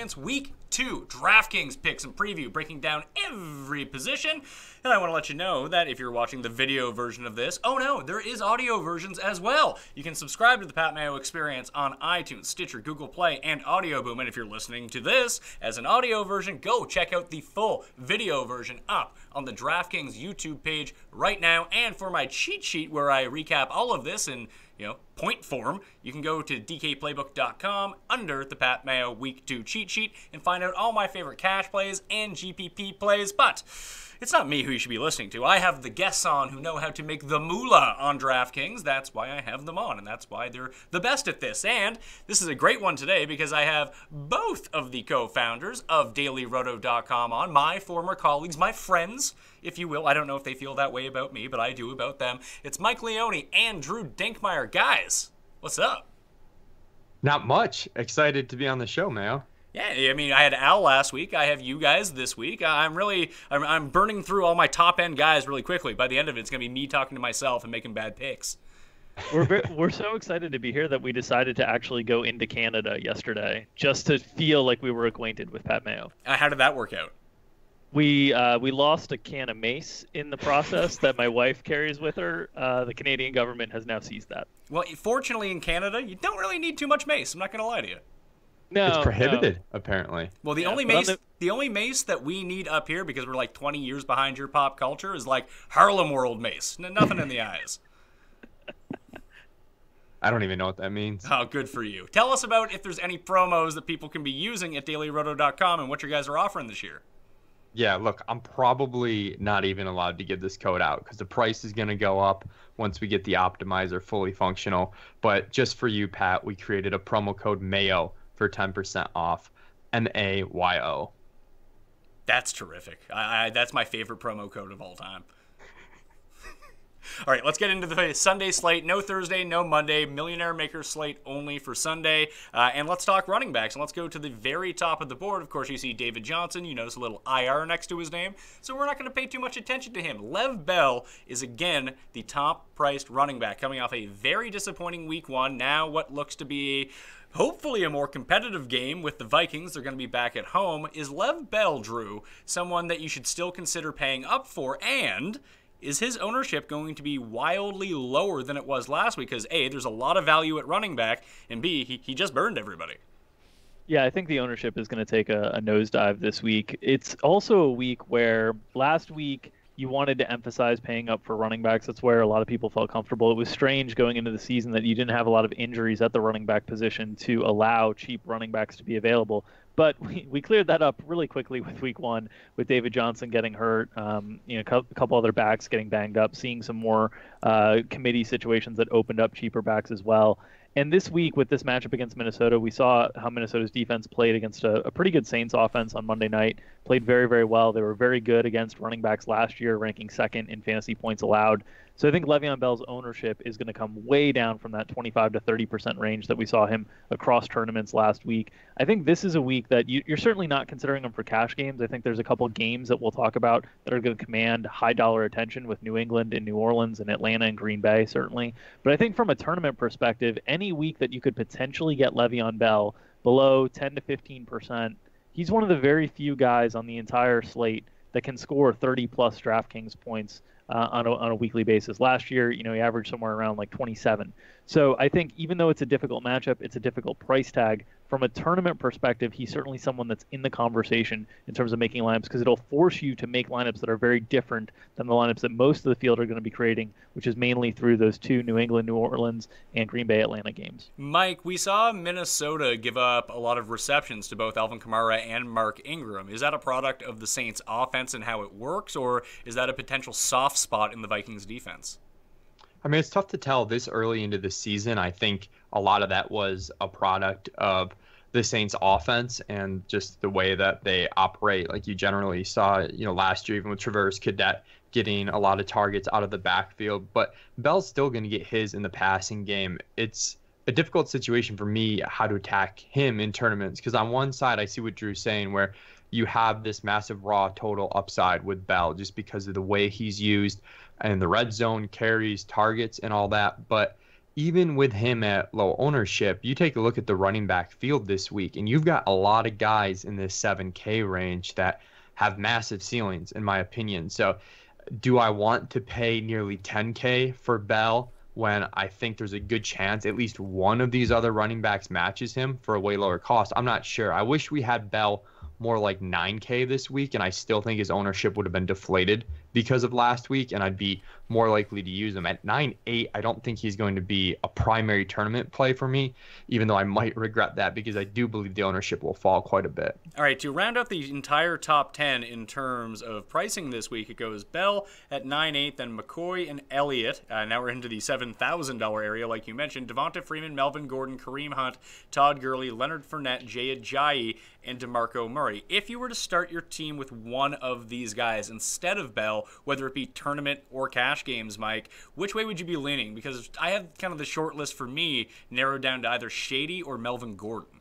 Experience Week 2 DraftKings picks and preview, breaking down every position. And I want to let you know that if you're watching the video version of this, oh no, there is audio versions as well. You can subscribe to the Pat Mayo Experience on iTunes, Stitcher, Google Play, and Audio Boom. And if you're listening to this as an audio version, go check out the full video version up on the DraftKings YouTube page right now. And for my cheat sheet where I recap all of this in point form, you can go to dkplaybook.com under the Pat Mayo Week 2 cheat sheet and find out all my favorite cash plays and GPP plays. But it's not me who you should be listening to. I have the guests on who know how to make the moolah on DraftKings. That's why I have them on, and that's why they're the best at this. And this is a great one today because I have both of the co-founders of dailyroto.com on, my former colleagues, my friends, if you will. I don't know if they feel that way about me, but I do about them. It's Mike Leone and Drew Dinkmeyer. Guys, what's up? Not much. Excited to be on the show, Mayo. Yeah, I mean, I had Al last week. I have you guys this week. I'm burning through all my top-end guys really quickly. By the end of it, it's going to be me talking to myself and making bad picks. We're so excited to be here that we decided to actually go into Canada yesterday just to feel like we were acquainted with Pat Mayo. How did that work out? We lost a can of mace in the process that my wife carries with her. The Canadian government has now seized that. Well, fortunately in Canada, you don't really need too much mace. I'm not going to lie to you. No, it's prohibited, apparently. Well, the only mace that we need up here, because we're like 20 years behind your pop culture, is like Harlem World mace. Nothing in the eyes. I don't even know what that means. Oh, good for you. Tell us about if there's any promos that people can be using at dailyroto.com and what your guys are offering this year. Yeah, look, I'm probably not even allowed to give this code out because the price is going to go up once we get the optimizer fully functional. But just for you, Pat, we created a promo code MAYO for 10% off, MAYO. That's terrific. That's my favorite promo code of all time. All right, let's get into the Sunday slate. No Thursday, no Monday. Millionaire Maker slate only for Sunday. And let's talk running backs. And let's go to the very top of the board. Of course, you see David Johnson. You notice a little IR next to his name. So we're not going to pay too much attention to him. Lev Bell is, again, the top-priced running back coming off a very disappointing week 1. Now what looks to be hopefully a more competitive game with the Vikings. They're going to be back at home. Is Lev Bell, Drew, someone that you should still consider paying up for? And is his ownership going to be wildly lower than it was last week? Because A, there's a lot of value at running back, and B, he just burned everybody. Yeah, I think the ownership is going to take a nosedive this week. It's also a week where last week you wanted to emphasize paying up for running backs. That's where a lot of people felt comfortable. It was strange going into the season that you didn't have a lot of injuries at the running back position to allow cheap running backs to be available. But we cleared that up really quickly with week 1 with David Johnson getting hurt, a couple other backs getting banged up, seeing some more committee situations that opened up cheaper backs as well. And this week with this matchup against Minnesota, we saw how Minnesota's defense played against a pretty good Saints offense on Monday night. Played very, very well. They were very good against running backs last year, ranking 2nd in fantasy points allowed. So I think Le'Veon Bell's ownership is going to come way down from that 25 to 30% range that we saw him across tournaments last week. I think this is a week that you're certainly not considering him for cash games. I think there's a couple games that we'll talk about that are going to command high dollar attention with New England and New Orleans and Atlanta and Green Bay, certainly. But I think from a tournament perspective, any week that you could potentially get Le'Veon Bell below 10 to 15%, he's one of the very few guys on the entire slate that can score 30-plus DraftKings points on a weekly basis. Last year, he averaged somewhere around like 27. So I think even though it's a difficult matchup, it's a difficult price tag. From a tournament perspective, he's certainly someone that's in the conversation in terms of making lineups because it'll force you to make lineups that are very different than the lineups that most of the field are going to be creating, which is mainly through those 2 New England, New Orleans, and Green Bay, Atlanta games. Mike, we saw Minnesota give up a lot of receptions to both Alvin Kamara and Mark Ingram. Is that a product of the Saints' offense and how it works, or is that a potential soft spot in the Vikings' defense? I mean, it's tough to tell this early into the season. I think a lot of that was a product of the Saints offense and just the way that they operate. Like you generally saw, last year, even with Traverse Cadet getting a lot of targets out of the backfield, but Bell's still going to get his in the passing game. It's a difficult situation for me how to attack him in tournaments because on one side, I see what Drew's saying where you have this massive raw total upside with Bell just because of the way he's used and the red zone carries, targets, and all that. But even with him at low ownership, you take a look at the running back field this week, and you've got a lot of guys in this 7K range that have massive ceilings, in my opinion. So do I want to pay nearly 10K for Bell when I think there's a good chance at least one of these other running backs matches him for a way lower cost? I'm not sure. I wish we had Bell more like 9K this week, and I still think his ownership would have been deflated because of last week, and I'd be more likely to use him. At 9.8, I don't think he's going to be a primary tournament play for me, even though I might regret that because I do believe the ownership will fall quite a bit. All right, to round out the entire top 10 in terms of pricing this week, it goes Bell at 9.8, then McCoy and Elliott. Now we're into the $7,000 area, like you mentioned. Devonta Freeman, Melvin Gordon, Kareem Hunt, Todd Gurley, Leonard Fournette, Jay Ajayi, and DeMarco Murray. If you were to start your team with one of these guys instead of Bell, whether it be tournament or cash games, Mike, which way would you be leaning? Because I have kind of the short list for me narrowed down to either Shady or Melvin Gordon.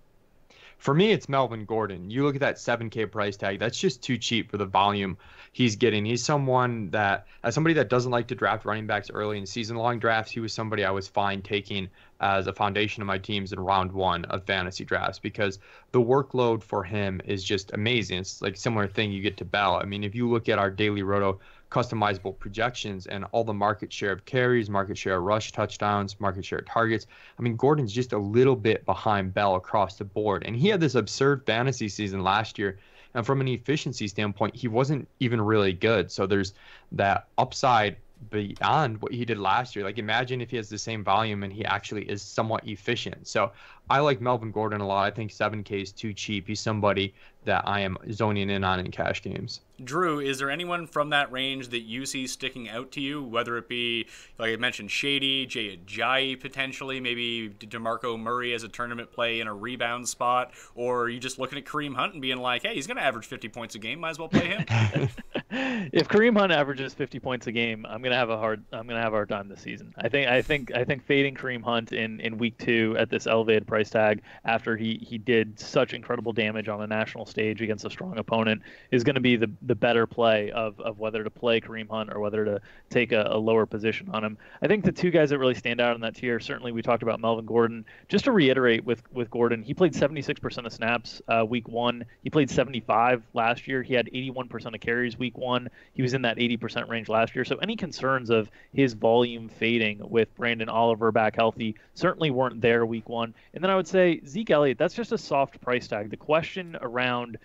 For me, it's Melvin Gordon. You look at that 7K price tag, that's just too cheap for the volume he's getting. He's someone that, as somebody that doesn't like to draft running backs early in season-long drafts, he was somebody I was fine taking as a foundation of my teams in round one of fantasy drafts because the workload for him is just amazing. It's like a similar thing you get to Bell. I mean, if you look at our Daily Roto customizable projections and all the market share of carries, market share of rush touchdowns, market share of targets, I mean, Gordon's just a little bit behind Bell across the board. And he had this absurd fantasy season last year. And from an efficiency standpoint, he wasn't even really good. So there's that upside beyond what he did last year. Like, imagine if he has the same volume and he actually is somewhat efficient. So I like Melvin Gordon a lot. I think 7K is too cheap. He's somebody that I am zoning in on in cash games. Drew, is there anyone from that range that you see sticking out to you, whether it be, like I mentioned, Shady, Jay Ajayi potentially, maybe DeMarco Murray as a tournament play in a rebound spot, or are you just looking at Kareem Hunt and being like, hey, he's going to average 50 points a game, might as well play him? If Kareem Hunt averages 50 points a game, I'm gonna have a hard time this season. I think fading Kareem Hunt in week 2 at this elevated price tag after he did such incredible damage on a national stage against a strong opponent is going to be the better play of whether to play Kareem Hunt or whether to take a lower position on him. I think the two guys that really stand out in that tier, certainly we talked about Melvin Gordon. Just to reiterate with Gordon, he played 76% of snaps week 1. He played 75 last year. He had 81% of carries week 1. He was in that 80% range last year. So any concerns of his volume fading with Brandon Oliver back healthy certainly weren't there week 1. And then I would say Zeke Elliott, that's just a soft price tag. The question around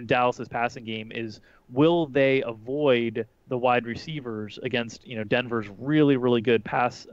Dallas's passing game is, will they avoid the wide receivers against Denver's really, really good pass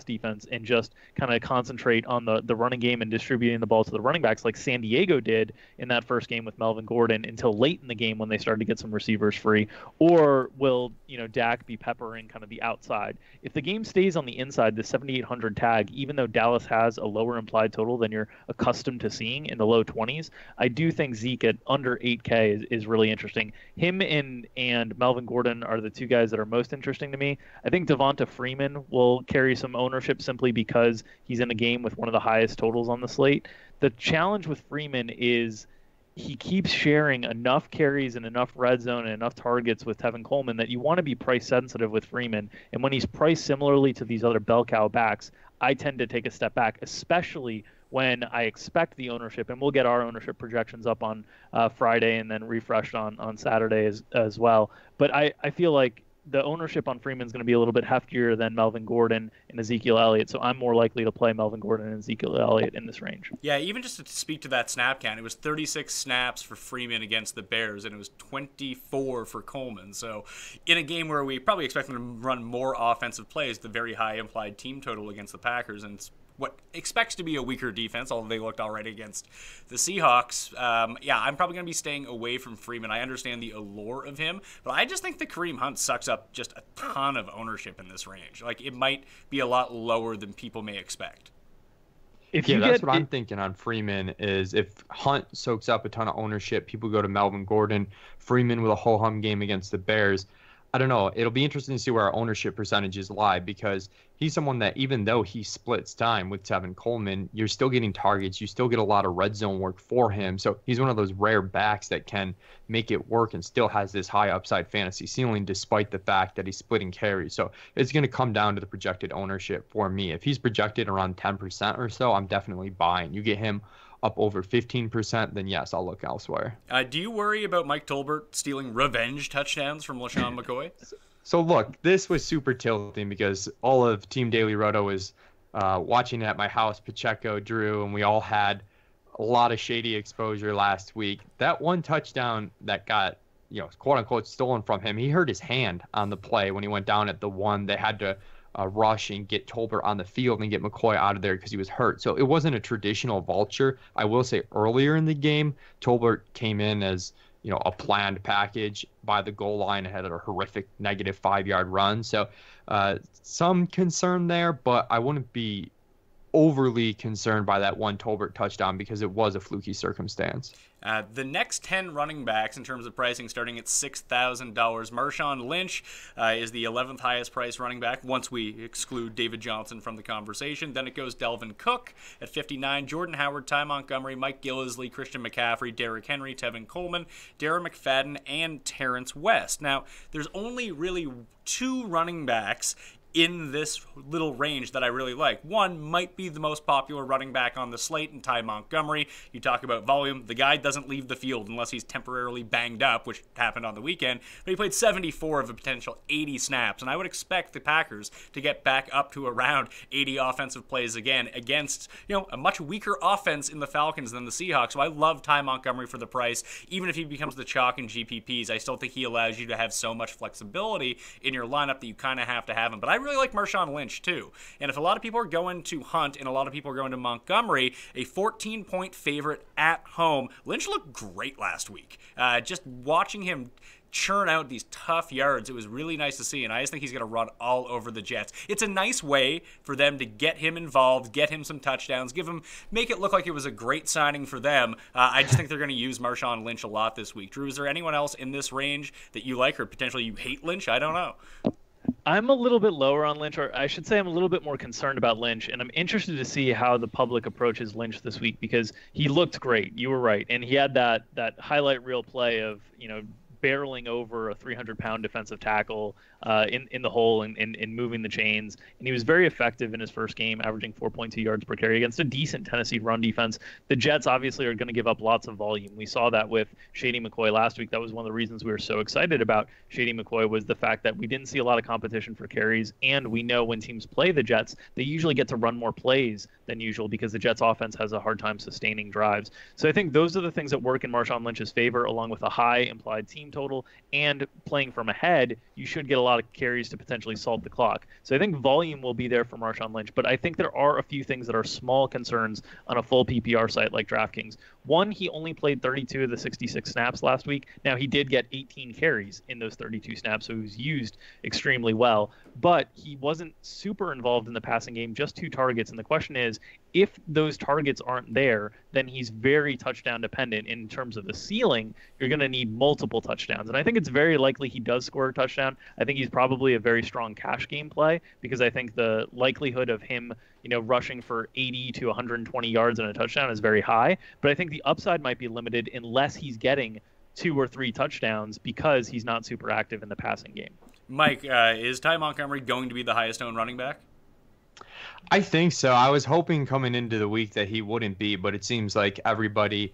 defense and just kind of concentrate on the running game and distributing the ball to the running backs like San Diego did in that first game with Melvin Gordon until late in the game when they started to get some receivers free? Or will Dak be peppering kind of the outside? If the game stays on the inside, the 7,800 tag, even though Dallas has a lower implied total than you're accustomed to seeing in the low 20s, I do think Zeke at under 8K is really interesting. Him and Melvin Gordon are the two guys that are most interesting to me. I think Devonta Freeman will carry some ownership simply because he's in a game with one of the highest totals on the slate. The challenge with Freeman is he keeps sharing enough carries and enough red zone and enough targets with Tevin Coleman that you want to be price sensitive with Freeman. And when he's priced similarly to these other bell cow backs, I tend to take a step back, especially when I expect the ownership, and we'll get our ownership projections up on Friday and then refreshed on Saturday as well. But I feel like the ownership on Freeman is going to be a little bit heftier than Melvin Gordon and Ezekiel Elliott, so I'm more likely to play Melvin Gordon and Ezekiel Elliott in this range. Yeah, even just to speak to that snap count, it was 36 snaps for Freeman against the Bears, and it was 24 for Coleman. So in a game where we probably expect them to run more offensive plays, the very high implied team total against the Packers, and it's what expects to be a weaker defense, although they looked all right against the Seahawks. I'm probably going to be staying away from Freeman. I understand the allure of him, but I just think that Kareem Hunt sucks up just a ton of ownership in this range. Like, it might be a lot lower than people may expect. That's what I'm thinking on Freeman is if Hunt soaks up a ton of ownership, people go to Melvin Gordon, Freeman with a ho-hum game against the Bears. I don't know. It'll be interesting to see where our ownership percentages lie, because he's someone that, even though he splits time with Tevin Coleman, you're still getting targets. You still get a lot of red zone work for him. So he's one of those rare backs that can make it work and still has this high upside fantasy ceiling, despite the fact that he's splitting carries. So it's going to come down to the projected ownership for me. If he's projected around 10% or so, I'm definitely buying. You get him up over 15%, then yes, I'll look elsewhere. Do you worry about Mike Tolbert stealing revenge touchdowns from LaShawn McCoy? So look, this was super tilting because all of Team Daily Roto was watching at my house, Pacheco, Drew, and we all had a lot of shady exposure last week. That one touchdown that got, quote unquote, stolen from him, he hurt his hand on the play when he went down at the one. They had to rush and get Tolbert on the field and get McCoy out of there because he was hurt. So it wasn't a traditional vulture. I will say earlier in the game, Tolbert came in as, a planned package by the goal line and had a horrific negative 5-yard run. So some concern there, but I wouldn't be overly concerned by that one Tolbert touchdown because it was a fluky circumstance. The next 10 running backs in terms of pricing starting at $6,000. Marshawn Lynch is the 11th highest priced running back once we exclude David Johnson from the conversation. Then it goes Delvin Cook at $59, Jordan Howard, Ty Montgomery, Mike Gillislee, Christian McCaffrey, Derrick Henry, Tevin Coleman, Darren McFadden, and Terrence West. Now, there's only really 2 running backs in this little range that I really like. One might be the most popular running back on the slate in Ty Montgomery. You talk about volume. The guy doesn't leave the field unless he's temporarily banged up, which happened on the weekend. But he played 74 of a potential 80 snaps, and I would expect the Packers to get back up to around 80 offensive plays again against, a much weaker offense in the Falcons than the Seahawks. So I love Ty Montgomery for the price. Even if he becomes the chalk in GPPs, I still think he allows you to have so much flexibility in your lineup that you kind of have to have him. But I really like Marshawn Lynch too. And if a lot of people are going to Hunt and a lot of people are going to Montgomery, a 14-point favorite at home, Lynch looked great last week. Just watching him churn out these tough yards, it was really nice to see, and I just think he's going to run all over the Jets. It's a nice way for them to get him involved, get him some touchdowns, make it look like it was a great signing for them. I just think they're going to use Marshawn Lynch a lot this week. Drew, is there anyone else in this range that you like, or potentially you hate Lynch? I don't know. I'm a little bit lower on Lynch, or I should say I'm a little bit more concerned about Lynch, and I'm interested to see how the public approaches Lynch this week because he looked great. You were right. And he had that highlight reel play of, barreling over a 300-pound defensive tackle in the hole and moving the chains. And he was very effective in his first game, averaging 4.2 yards per carry against a decent Tennessee run defense. The Jets obviously are going to give up lots of volume. We saw that with Shady McCoy last week. That was one of the reasons we were so excited about Shady McCoy, was the fact that we didn't see a lot of competition for carries. And we know when teams play the Jets, they usually get to run more plays than usual because the Jets offense has a hard time sustaining drives. So I think those are the things that work in Marshawn Lynch's favor, along with a high implied team total and playing from ahead. You should get a lot of carries to potentially salt the clock. So I think volume will be there for Marshawn Lynch, but I think there are a few things that are small concerns on a full PPR site like DraftKings. One, he only played 32 of the 66 snaps last week. Now, he did get 18 carries in those 32 snaps, so he was used extremely well, but he wasn't super involved in the passing game, just 2 targets. And the question is, if those targets aren't there, then he's very touchdown dependent. In terms of the ceiling, you're going to need multiple touchdowns. And I think it's very likely he does score a touchdown. I think he's probably a very strong cash game play because I think the likelihood of him, rushing for 80 to 120 yards and a touchdown is very high. But I think the upside might be limited unless he's getting 2 or 3 touchdowns because he's not super active in the passing game. Mike, is Ty Montgomery going to be the highest owned running back? I think so. I was hoping coming into the week that he wouldn't be, but it seems like everybody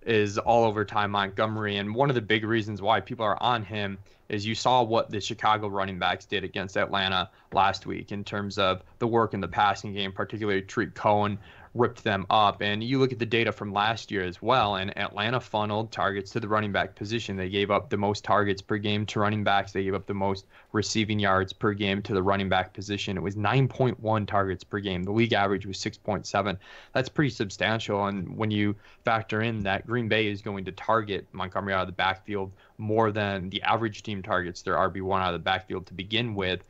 is all over Ty Montgomery. And one of the big reasons why people are on him is you saw what the Chicago running backs did against Atlanta last week in terms of the work in the passing game, particularly Tariq Cohen ripped them up. And you look at the data from last year as well, and Atlanta funneled targets to the running back position. They gave up the most targets per game to running backs. They gave up the most receiving yards per game to the running back position. It was 9.1 targets per game. The league average was 6.7. That's pretty substantial. And when you factor in that Green Bay is going to target Montgomery out of the backfield more than the average team targets their RB1 out of the backfield to begin with,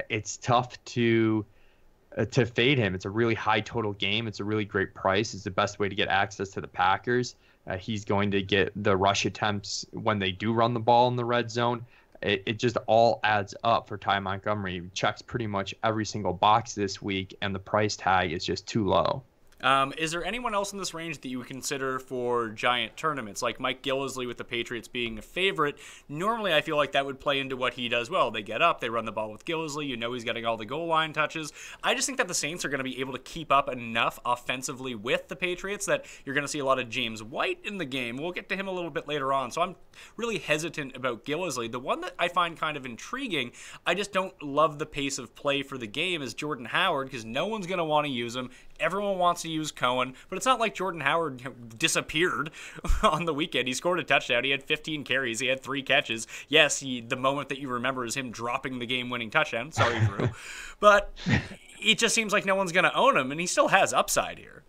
it's tough to fade him. It's a really high total game. It's a really great price. It's the best way to get access to the Packers. He's going to get the rush attempts when they do run the ball in the red zone. it just all adds up for Ty Montgomery. He checks pretty much every single box this week, and the price tag is just too low. Is there anyone else in this range that you would consider for giant tournaments, like Mike Gillislee with the Patriots being a favorite? Normally, I feel like that would play into what he does well. They get up, they run the ball with Gillislee. You know he's getting all the goal line touches. I just think that the Saints are going to be able to keep up enough offensively with the Patriots that you're going to see a lot of James White in the game. We'll get to him a little bit later on, so I'm really hesitant about Gillislee. The one that I find kind of intriguing, I just don't love the pace of play for the game, is Jordan Howard, because no one's going to want to use him. Everyone wants to use Cohen, but it's not like Jordan Howard disappeared on the weekend. He scored a touchdown. He had 15 carries. He had 3 catches. Yes, the moment that you remember is him dropping the game-winning touchdown. Sorry, Drew. But it just seems like no one's going to own him, and he still has upside here.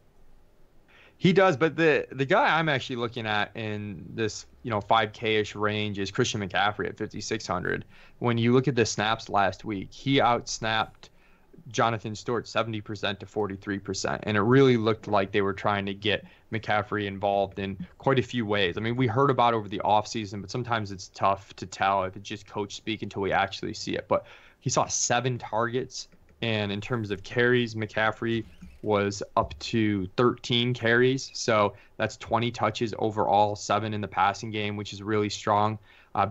He does, but the guy I'm actually looking at in this 5K-ish range is Christian McCaffrey at 5,600. When you look at the snaps last week, he outsnapped Jonathan Stewart 70% to 43%, and it really looked like they were trying to get McCaffrey involved in quite a few ways. I mean, we heard about over the offseason, but sometimes it's tough to tell if it's just coach speak until we actually see it. But he saw 7 targets, and in terms of carries, McCaffrey was up to 13 carries, so that's 20 touches overall, 7 in the passing game, which is really strong.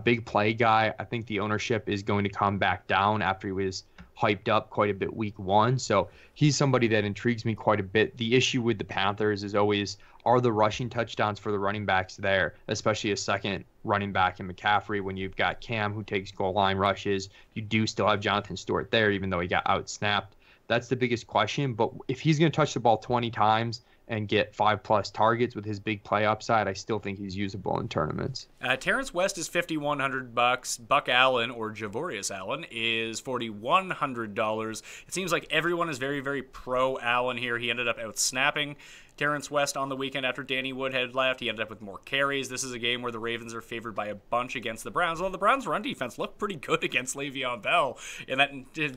Big play guy. I think the ownership is going to come back down after he was hyped up quite a bit week 1. So he's somebody that intrigues me quite a bit. The issue with the Panthers is always, are the rushing touchdowns for the running backs there, especially a second running back in McCaffrey when you've got Cam who takes goal line rushes. You do still have Jonathan Stewart there, even though he got outsnapped. That's the biggest question. But if he's going to touch the ball 20 times and get 5+ targets with his big play upside, I still think he's usable in tournaments. Terrence West is $5,100. Buck Allen, or Javorius Allen, is $4,100. It seems like everyone is very, very pro Allen here. He ended up outsnapping Terrence West on the weekend after Danny Woodhead left. He ended up with more carries. This is a game where the Ravens are favored by a bunch against the Browns. Well, the Browns' run defense looked pretty good against Le'Veon Bell, and that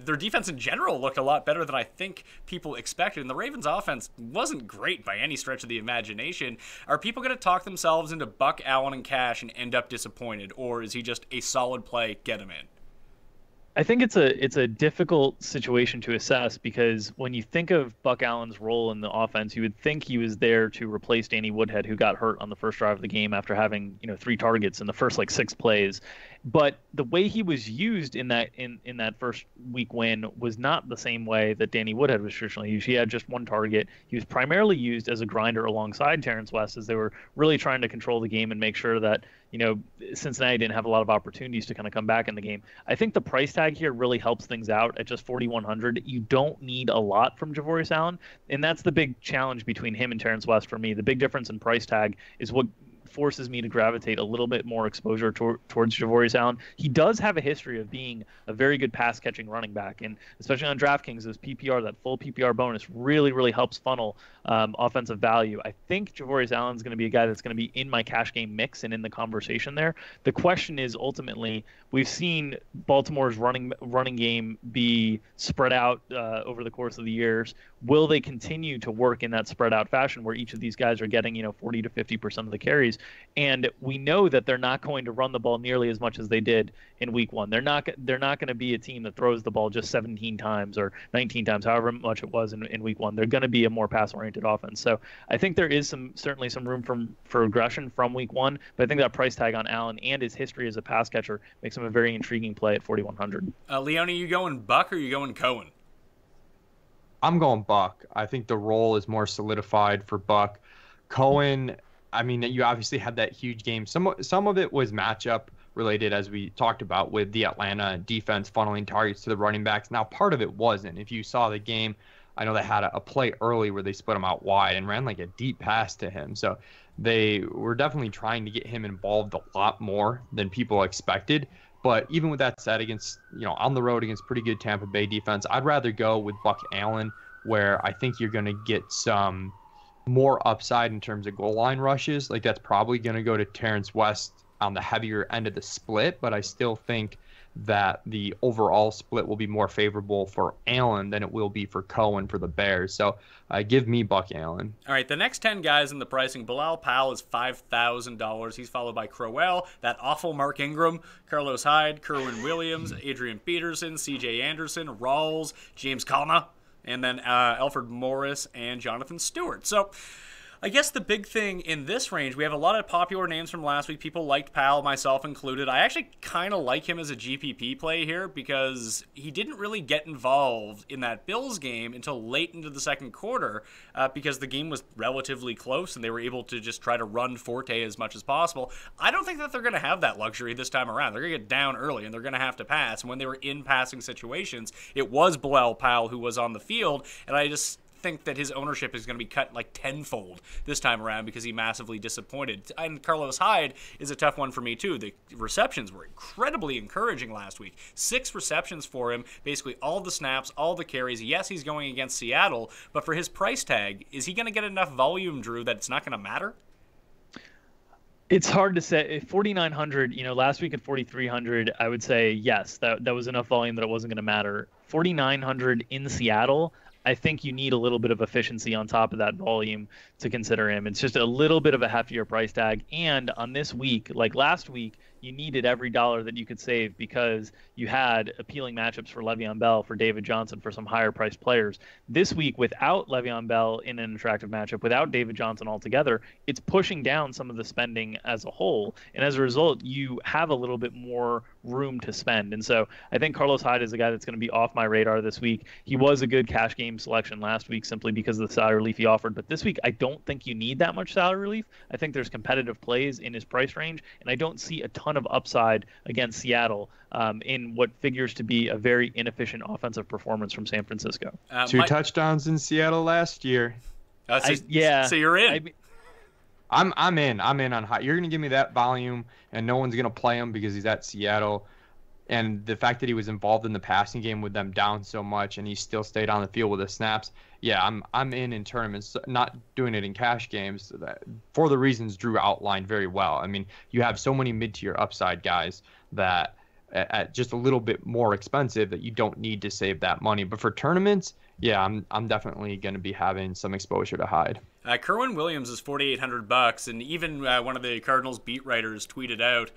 their defense in general looked a lot better than I think people expected. And the Ravens' offense wasn't great by any stretch of the imagination. Are people going to talk themselves into Buck Allen and cash and end up disappointed, or is he just a solid play? Get him in. I think it's a difficult situation to assess, because when you think of Buck Allen's role in the offense, you would think he was there to replace Danny Woodhead, who got hurt on the first drive of the game after having 3 targets in the first 6 plays. But the way he was used in that first week win was not the same way that Danny Woodhead was traditionally used. He had just 1 target. He was primarily used as a grinder alongside Terrence West, as they were really trying to control the game and make sure that Cincinnati didn't have a lot of opportunities to kind of come back in the game. I think the price tag here really helps things out at just $4,100. You don't need a lot from Javorius Allen, and that's the big challenge between him and Terrence West for me. The big difference in price tag is what forces me to gravitate a little bit more exposure towards Javorius Allen. He does have a history of being a very good pass-catching running back, and especially on DraftKings, this PPR, that full PPR bonus, really, really helps funnel offensive value. I think Javorius Allen's going to be a guy that's going to be in my cash game mix and in the conversation there. The question is, ultimately, we've seen Baltimore's running game be spread out over the course of the years. Will they continue to work in that spread out fashion where each of these guys are getting 40 to 50% of the carries? And we know that they're not going to run the ball nearly as much as they did in week 1. They're not going to be a team that throws the ball just 17 times or 19 times, however much it was in week 1. They're going to be a more pass-oriented offense. So I think there is certainly some room for regression from week 1, but I think that price tag on Allen and his history as a pass catcher makes him a very intriguing play at $4,100. Leone, you going Buck or you going Cohen? I'm going Buck. I think the role is more solidified for Buck. Cohen, I mean, you obviously had that huge game. Some of it was matchup related, as we talked about, with the Atlanta defense funneling targets to the running backs. Now, part of it wasn't. If you saw the game, I know they had a play early where they split him out wide and ran like a deep pass to him. So they were definitely trying to get him involved a lot more than people expected. But even with that said, against, on the road against pretty good Tampa Bay defense, I'd rather go with Buck Allen, where I think you're going to get some more upside in terms of goal line rushes. Like, that's probably going to go to Terrence West on the heavier end of the split, but I still think that the overall split will be more favorable for Allen than it will be for Cohen for the Bears. So give me Buck Allen. All right, the next 10 guys in the pricing, Bilal Powell is $5,000. He's followed by Crowell, that awful Mark Ingram, Carlos Hyde, Kerwin Williams, Adrian Peterson, C.J. Anderson, Rawls, James Conner, and then Alfred Morris and Jonathan Stewart. So I guess the big thing in this range, we have a lot of popular names from last week. People liked Powell, myself included. I actually kind of like him as a GPP play here because he didn't really get involved in that Bills game until late into the second quarter because the game was relatively close and they were able to just try to run Forte as much as possible. I don't think that they're going to have that luxury this time around. They're going to get down early and they're going to have to pass. And when they were in passing situations, it was Bilal Powell who was on the field, and I just think that his ownership is going to be cut like tenfold this time around because he massively disappointed. And Carlos Hyde is a tough one for me too. The receptions were incredibly encouraging last week. 6 receptions for him, basically all the snaps, all the carries. Yes, he's going against Seattle, but for his price tag, is he going to get enough volume, Drew, that it's not going to matter? It's hard to say. 4,900, last week at 4,300, I would say yes, that was enough volume that it wasn't going to matter. 4,900 in Seattle, I think you need a little bit of efficiency on top of that volume to consider him. It's just a little bit of a heftier price tag. And on this week, like last week, you needed every dollar that you could save because you had appealing matchups for Le'Veon Bell, for David Johnson, for some higher priced players. This week, without Le'Veon Bell in an attractive matchup, without David Johnson altogether, it's pushing down some of the spending as a whole. And as a result, you have a little bit more room to spend. And so I think Carlos Hyde is a guy that's going to be off my radar this week. He was a good cash game selection last week simply because of the salary relief he offered. But this week, I don't think you need that much salary relief. I think there's competitive plays in his price range, and I don't see a ton of upside against Seattle in what figures to be a very inefficient offensive performance from San Francisco. 2 touchdowns in Seattle last year. So you're in. I'm in on Hyde. You're going to give me that volume, and no one's going to play him because he's at Seattle. And the fact that he was involved in the passing game with them down so much, and he still stayed on the field with the snaps. Yeah, I'm in tournaments, not doing it in cash games for the reasons Drew outlined very well. I mean, you have so many mid-tier upside guys that at just a little bit more expensive that you don't need to save that money. But for tournaments, yeah, I'm definitely going to be having some exposure to Hyde. Kerwin Williams is $4,800, and even one of the Cardinals beat writers tweeted out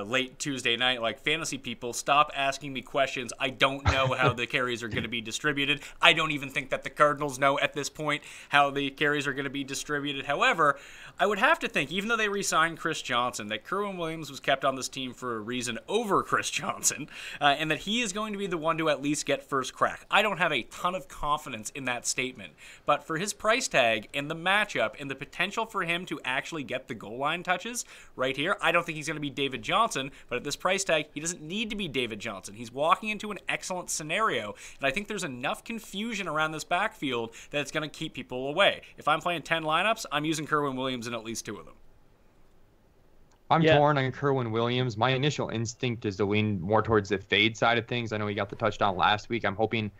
late Tuesday night, like, fantasy people, stop asking me questions. I don't know how the carries are going to be distributed. I don't even think that the Cardinals know at this point how the carries are going to be distributed. However, I would have to think, even though they re-signed Chris Johnson, that Kerwin Williams was kept on this team for a reason over Chris Johnson, and that he is going to be the one to at least get first crack. I don't have a ton of confidence in that statement, but for his price tag and the matchup and the potential for him to actually get the goal line touches right here, I don't think he's going to be David Johnson, but at this price tag, he doesn't need to be David Johnson. He's walking into an excellent scenario, and I think there's enough confusion around this backfield that it's going to keep people away. If I'm playing 10 lineups, I'm using Kerwin Williams in at least 2 of them. I'm torn on Kerwin Williams. My initial instinct is to lean more towards the fade side of things. I know he got the touchdown last week. I'm hoping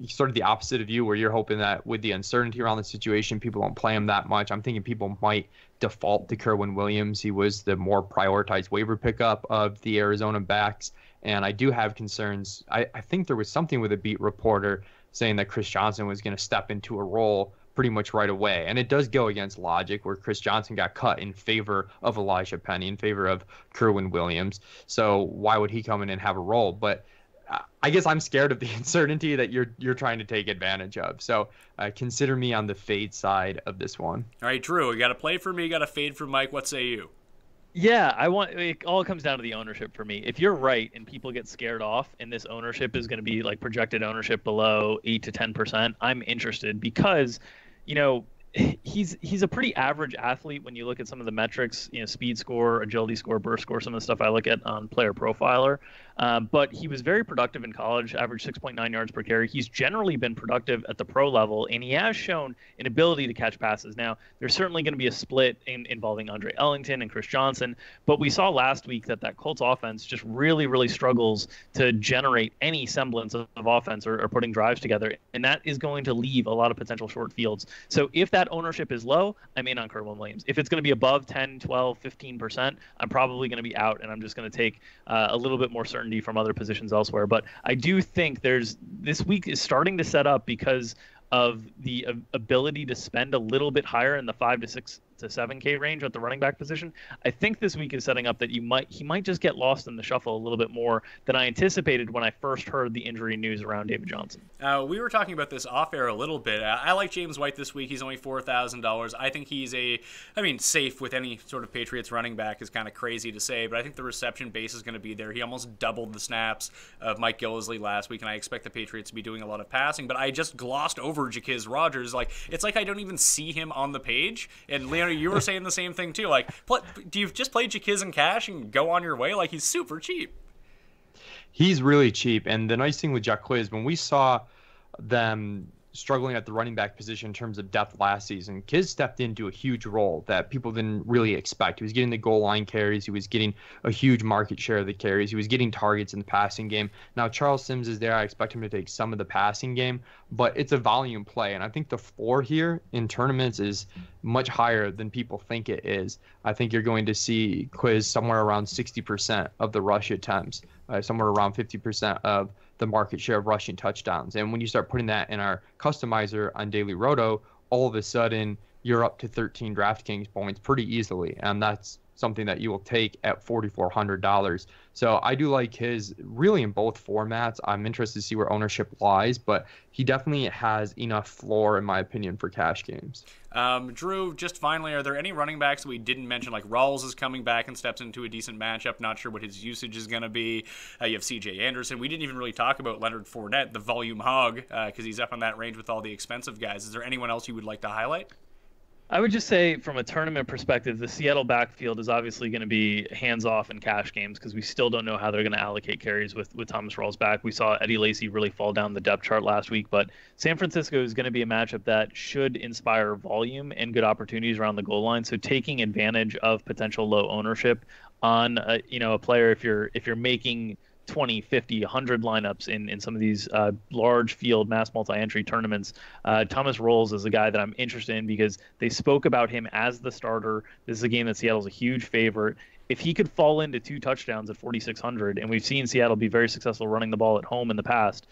sort of the opposite of you, where you're hoping that with the uncertainty around the situation, people don't play him that much. I'm thinking people might default to Kerwin Williams. He was the more prioritized waiver pickup of the Arizona backs, and I do have concerns. I think there was something with a beat reporter saying that Chris Johnson was going to step into a role pretty much right away, and it does go against logic, where Chris Johnson got cut in favor of Elijah Penny, in favor of Kerwin Williams. So why would he come in and have a role? But I guess I'm scared of the uncertainty that you're trying to take advantage of. So consider me on the fade side of this one. All right, Drew, you got to play for me, you got to fade for Mike. What say you? Yeah, it all comes down to the ownership for me. If you're right and people get scared off and this ownership is going to be like projected ownership below 8 to 10%, I'm interested because, he's a pretty average athlete when you look at some of the metrics, speed score, agility score, burst score, some of the stuff I look at on Player Profiler. But he was very productive in college, averaged 6.9 yards per carry. He's generally been productive at the pro level, and he has shown an ability to catch passes. Now, there's certainly going to be a split involving Andre Ellington and Chris Johnson, but we saw last week that Colts offense just really, really struggles to generate any semblance of offense or putting drives together, and that is going to leave a lot of potential short fields. So if that ownership is low, I'm in on Kerwin Williams. If it's going to be above 10, 12, 15%, I'm probably going to be out, and I'm just going to take a little bit more certainty uncertainty from other positions elsewhere. But I do think this week is starting to set up because of the ability to spend a little bit higher in the 5 to 6 to 7K range at the running back position. I think this week is setting up that he might just get lost in the shuffle a little bit more than I anticipated when I first heard the injury news around David Johnson. We were talking about this off air a little bit. I like James White this week. He's only $4,000. I think he's safe with any sort of Patriots running back is kind of crazy to say, but I think the reception base is going to be there. He almost doubled the snaps of Mike Gillislee last week, and I expect the Patriots to be doing a lot of passing, but I just glossed over Jaquiz Rogers. It's like I don't even see him on the page. And Leone, you were saying the same thing too. Do you just play Jaquiz in cash and go on your way? He's super cheap. He's really cheap. And the nice thing with Jaquiz, when we saw them struggling at the running back position in terms of depth last season, Kiz stepped into a huge role that people didn't really expect. He was getting the goal line carries. He was getting a huge market share of the carries. He was getting targets in the passing game. Now, Charles Sims is there. I expect him to take some of the passing game, but it's a volume play. And I think the floor here in tournaments is much higher than people think it is. I think you're going to see Quiz somewhere around 60% of the rush attempts, somewhere around 50% of the market share of rushing touchdowns. And when you start putting that in our customizer on Daily Roto, all of a sudden you're up to 13 DraftKings points pretty easily. And that's something that you will take at $4,400. So I do like his really in both formats. I'm interested to see where ownership lies, but he definitely has enough floor, in my opinion, for cash games. Drew, just finally, are there any running backs that we didn't mention? Like Rawls is coming back and steps into a decent matchup. Not sure what his usage is going to be. You have C.J. Anderson. We didn't even really talk about Leonard Fournette, the volume hog, because he's up on that range with all the expensive guys. Is there anyone else you would like to highlight? I would just say from a tournament perspective, the Seattle backfield is obviously going to be hands-off in cash games because we still don't know how they're going to allocate carries with Thomas Rawls back. We saw Eddie Lacy really fall down the depth chart last week, but San Francisco is going to be a matchup that should inspire volume and good opportunities around the goal line. So taking advantage of potential low ownership on a player if you're making 20, 50, 100 lineups in some of these large field mass multi-entry tournaments. Thomas Rawls is a guy that I'm interested in because they spoke about him as the starter. This is a game that Seattle's a huge favorite. If he could fall into 2 touchdowns at 4,600, and we've seen Seattle be very successful running the ball at home in the past,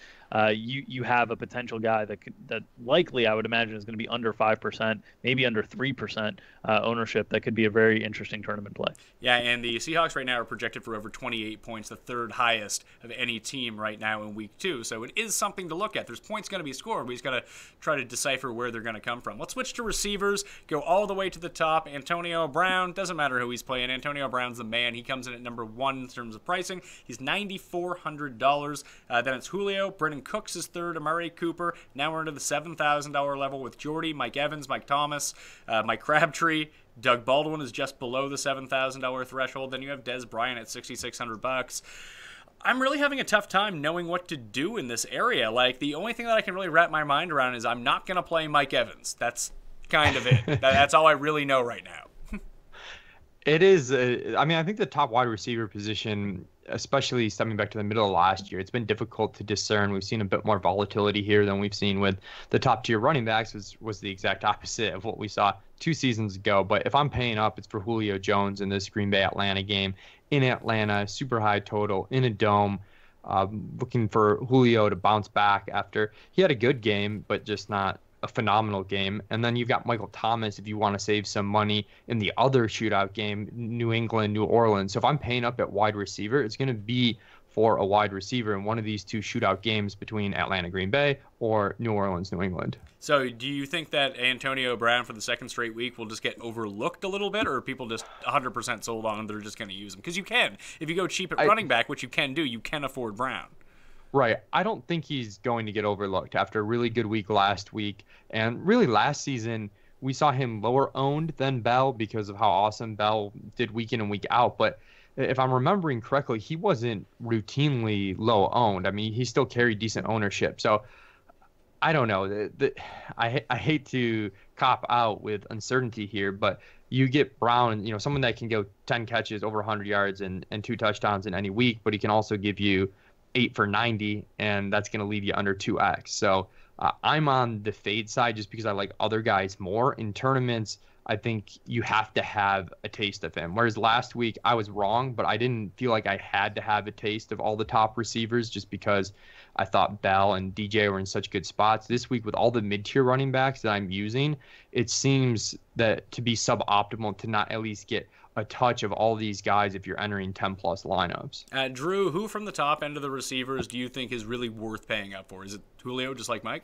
you have a potential guy that likely I would imagine is going to be under 5%, maybe under 3% ownership. That could be a very interesting tournament play. Yeah, and the Seahawks right now are projected for over 28 points, the third highest of any team right now in week 2. So it is something to look at. There's points going to be scored. We just got to try to decipher where they're going to come from. Let's switch to receivers. Go all the way to the top. Antonio Brown. Doesn't matter who he's playing. Antonio Brown's the man. He comes in at number 1 in terms of pricing. He's $9,400. Then it's Julio. Brendan Cooks is third. Amari Cooper. Now we're into the $7,000 level with Jordy, Mike Evans, Mike Thomas, Mike Crabtree. Doug Baldwin is just below the $7,000 threshold. Then you have Dez Bryant at $6,600. I'm really having a tough time knowing what to do in this area. The only thing that I can really wrap my mind around is I'm not going to play Mike Evans. That's kind of it. That's all I really know right now. It is. I think the top wide receiver position, especially stepping back to the middle of last year, it's been difficult to discern. We've seen a bit more volatility here than we've seen with the top tier running backs, was the exact opposite of what we saw 2 seasons ago. But if I'm paying up, it's for Julio Jones in this Green Bay Atlanta game in Atlanta, super high total in a dome. Looking for Julio to bounce back after he had a good game, but just not a phenomenal game. And then you've got Michael Thomas if you want to save some money in the other shootout game, New England, New Orleans. So if I'm paying up at wide receiver, it's going to be for a wide receiver in one of these 2 shootout games between Atlanta, Green Bay, or New Orleans, New England. So do you think that Antonio Brown for the second straight week will just get overlooked a little bit, or are people just 100% sold on him, they're just going to use him? Because you can. If you go cheap at running back, which you can do, you can afford Brown. Right. I don't think he's going to get overlooked after a really good week last week. And really last season, we saw him lower owned than Bell because of how awesome Bell did week in and week out. But if I'm remembering correctly, he wasn't routinely low owned. I mean, he still carried decent ownership. So I don't know. I hate to cop out with uncertainty here, but you get Brown, someone that can go 10 catches, over 100 yards, and 2 touchdowns in any week, but he can also give you 8 for 90, and that's going to leave you under 2x. So I'm on the fade side just because I like other guys more. In tournaments, I think you have to have a taste of him. Whereas last week I was wrong, but I didn't feel like I had to have a taste of all the top receivers just because I thought Bell and DJ were in such good spots. This week with all the mid-tier running backs that I'm using, it seems that to be suboptimal to not at least get a touch of all these guys if you're entering 10-plus lineups. Drew, who from the top end of the receivers do you think is really worth paying up for? Is it Julio, just like Mike?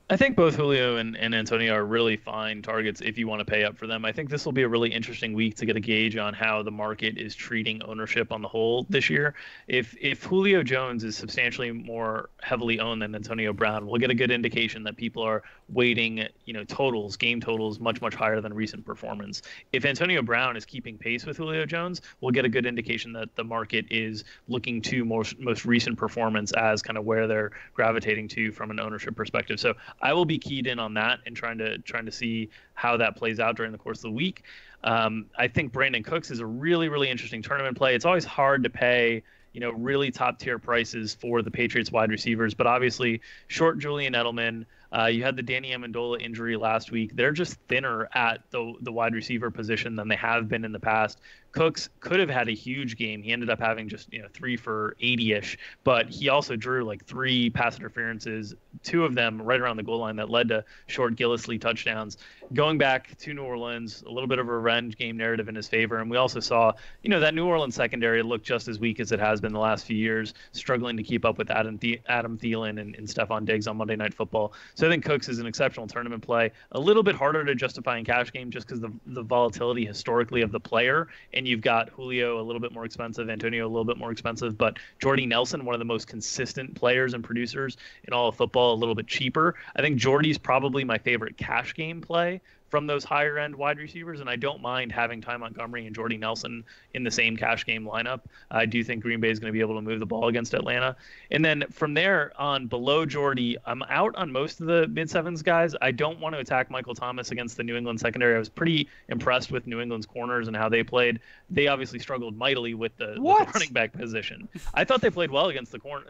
I think both Julio and Antonio are really fine targets if you want to pay up for them. I think this will be a really interesting week to get a gauge on how the market is treating ownership on the whole this year. If Julio Jones is substantially more heavily owned than Antonio Brown, we'll get a good indication that people are weighting, totals, game totals, much, much higher than recent performance. If Antonio Brown is keeping pace with Julio Jones, we'll get a good indication that the market is looking to most recent performance as kind of where they're gravitating to from an ownership perspective. So I will be keyed in on that and trying to see how that plays out during the course of the week. I think Brandon Cooks is a really, really interesting tournament play. It's always hard to pay, really top tier prices for the Patriots wide receivers, but obviously short Julian Edelman. You had the Danny Amendola injury last week. They're just thinner at the wide receiver position than they have been in the past. Cooks could have had a huge game. He ended up having just 3 for 80-ish, but he also drew like 3 pass interferences, 2 of them right around the goal line that led to short Gillislee touchdowns. Going back to New Orleans, a little bit of a revenge game narrative in his favor, and we also saw that New Orleans secondary looked just as weak as it has been the last few years, struggling to keep up with Adam Thielen and Stephon Diggs on Monday Night Football. So I think Cooks is an exceptional tournament play. A little bit harder to justify in cash game just because the volatility historically of the player. And you've got Julio a little bit more expensive, Antonio a little bit more expensive, but Jordy Nelson, one of the most consistent players and producers in all of football, a little bit cheaper. I think Jordy's probably my favorite cash game play from those higher end wide receivers, and I don't mind having Ty Montgomery and Jordy Nelson in the same cash game lineup. I do think Green Bay is going to be able to move the ball against Atlanta. And then from there on below Jordy, I'm out on most of the mid-sevens guys. I don't want to attack Michael Thomas against the New England secondary. I was pretty impressed with New England's corners and how they played. They obviously struggled mightily with the running back position. I thought they played well against the corner.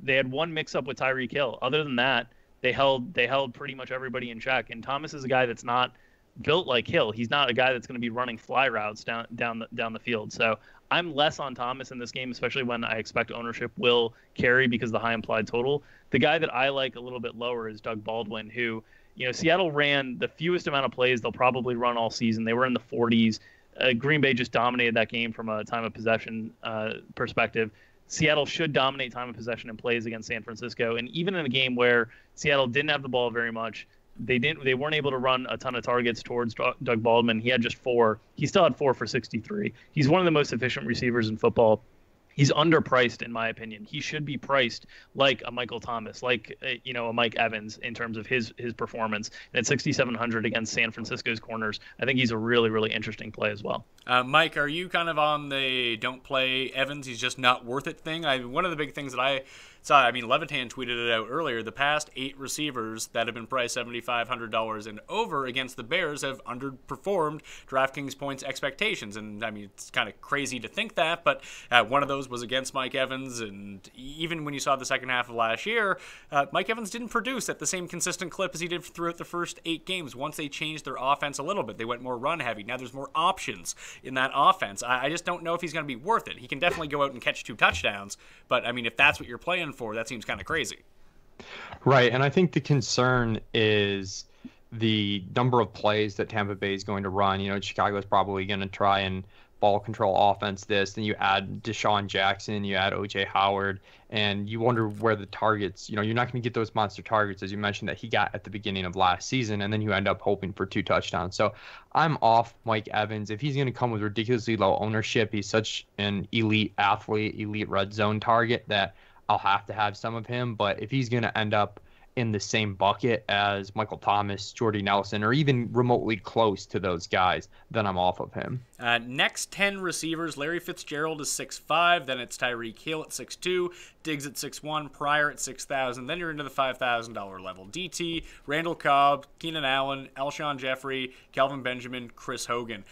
They had one mix-up with Tyreek Hill. Other than that, they held pretty much everybody in check. And Thomas is a guy that's not built like Hill. He's not a guy that's going to be running fly routes down the field. So I'm less on Thomas in this game, especially when I expect ownership will carry because of the high implied total. The guy that I like a little bit lower is Doug Baldwin, who, Seattle ran the fewest amount of plays they'll probably run all season. They were in the 40s. Green Bay just dominated that game from a time of possession perspective. Seattle should dominate time of possession and plays against San Francisco. And even in a game where Seattle didn't have the ball very much, they weren't able to run a ton of targets towards Doug Baldwin. He had just 4. He still had 4 for 63. He's one of the most efficient receivers in football. He's underpriced, in my opinion. He should be priced like a Michael Thomas, like a Mike Evans in terms of his performance. And at 6,700 against San Francisco's corners, I think he's a really, really interesting play as well. Mike, are you kind of on the don't play Evans, he's just not worth it thing? One of the big things that I saw, Levitan tweeted it out earlier, the past 8 receivers that have been priced $7,500 and over against the Bears have underperformed DraftKings points expectations. And it's kind of crazy to think that, but one of those was against Mike Evans. And even when you saw the second half of last year, Mike Evans didn't produce at the same consistent clip as he did throughout the first 8 games. Once they changed their offense a little bit, they went more run heavy. Now there's more options in that offense. I just don't know if he's going to be worth it. He can definitely go out and catch 2 touchdowns, but if that's what you're playing for, that seems kind of crazy. Right, and I think the concern is the number of plays that Tampa Bay is going to run. Chicago's probably going to try and ball control offense this. Then you add Deshaun Jackson, you add O.J. Howard, and you wonder where the targets, you're not going to get those monster targets, as you mentioned, that he got at the beginning of last season, and then you end up hoping for 2 touchdowns. So I'm off Mike Evans. If he's going to come with ridiculously low ownership, he's such an elite athlete, elite red zone target that I'll have to have some of him. But if he's going to end up in the same bucket as Michael Thomas, Jordy Nelson, or even remotely close to those guys, then I'm off of him. Next 10 receivers, Larry Fitzgerald is 6'5", then it's Tyreek Hill at 6'2", Diggs at 6-1, Pryor at 6,000. Then you're into the $5,000 level. DT, Randall Cobb, Keenan Allen, Alshon Jeffrey, Kelvin Benjamin, Chris Hogan.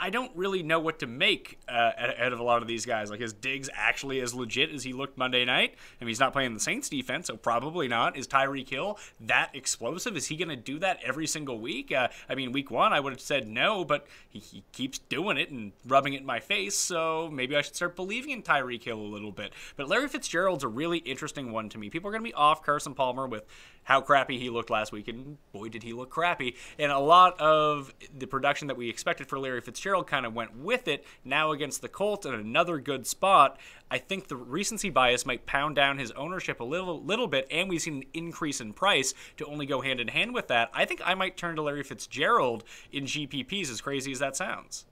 I don't really know what to make out of a lot of these guys. Like, is Diggs actually as legit as he looked Monday night? I mean, he's not playing the Saints defense, so probably not. Is Tyreek Hill that explosive? Is he going to do that every single week? I mean, week one, I would have said no, but he keeps doing it and rubbing it in my face, so maybe I should start believing in Tyreek Hill a little bit. But Larry Fitzgerald's a really interesting one to me. People are going to be off Carson Palmer with how crappy he looked last week, and boy, did he look crappy. And a lot of the production that we expected for Larry Fitzgerald kind of went with it. Now against the Colts in another good spot, I think the recency bias might pound down his ownership a little bit, and we've seen an increase in price to only go hand in hand with that. I think I might turn to Larry Fitzgerald in GPPs, as crazy as that sounds.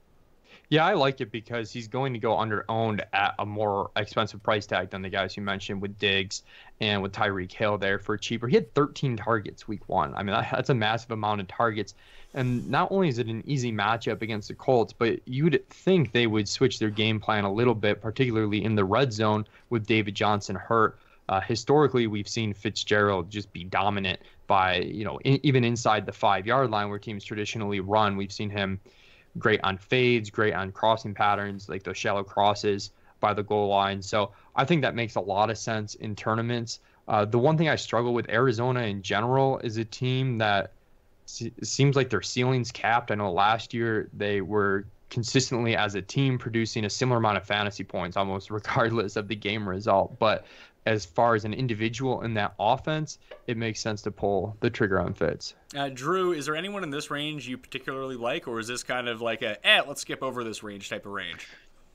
Yeah, I like it because he's going to go under-owned at a more expensive price tag than the guys you mentioned with Diggs and with Tyreek Hill there for cheaper. He had 13 targets week one. I mean, that's a massive amount of targets. And not only is it an easy matchup against the Colts, but you'd think they would switch their game plan a little bit, particularly in the red zone with David Johnson hurt. Historically, we've seen Fitzgerald just be dominant by, even inside the 5-yard line where teams traditionally run. We've seen him great on fades, great on crossing patterns, like those shallow crosses by the goal line. So I think that makes a lot of sense in tournaments. The one thing I struggle with Arizona in general is a team that seems like their ceiling's capped. I know last year they were consistently as a team producing a similar amount of fantasy points, almost regardless of the game result. But as far as an individual in that offense, it makes sense to pull the trigger on Fitz. Drew, is there anyone in this range you particularly like, or is this kind of like let's skip over this range type of range?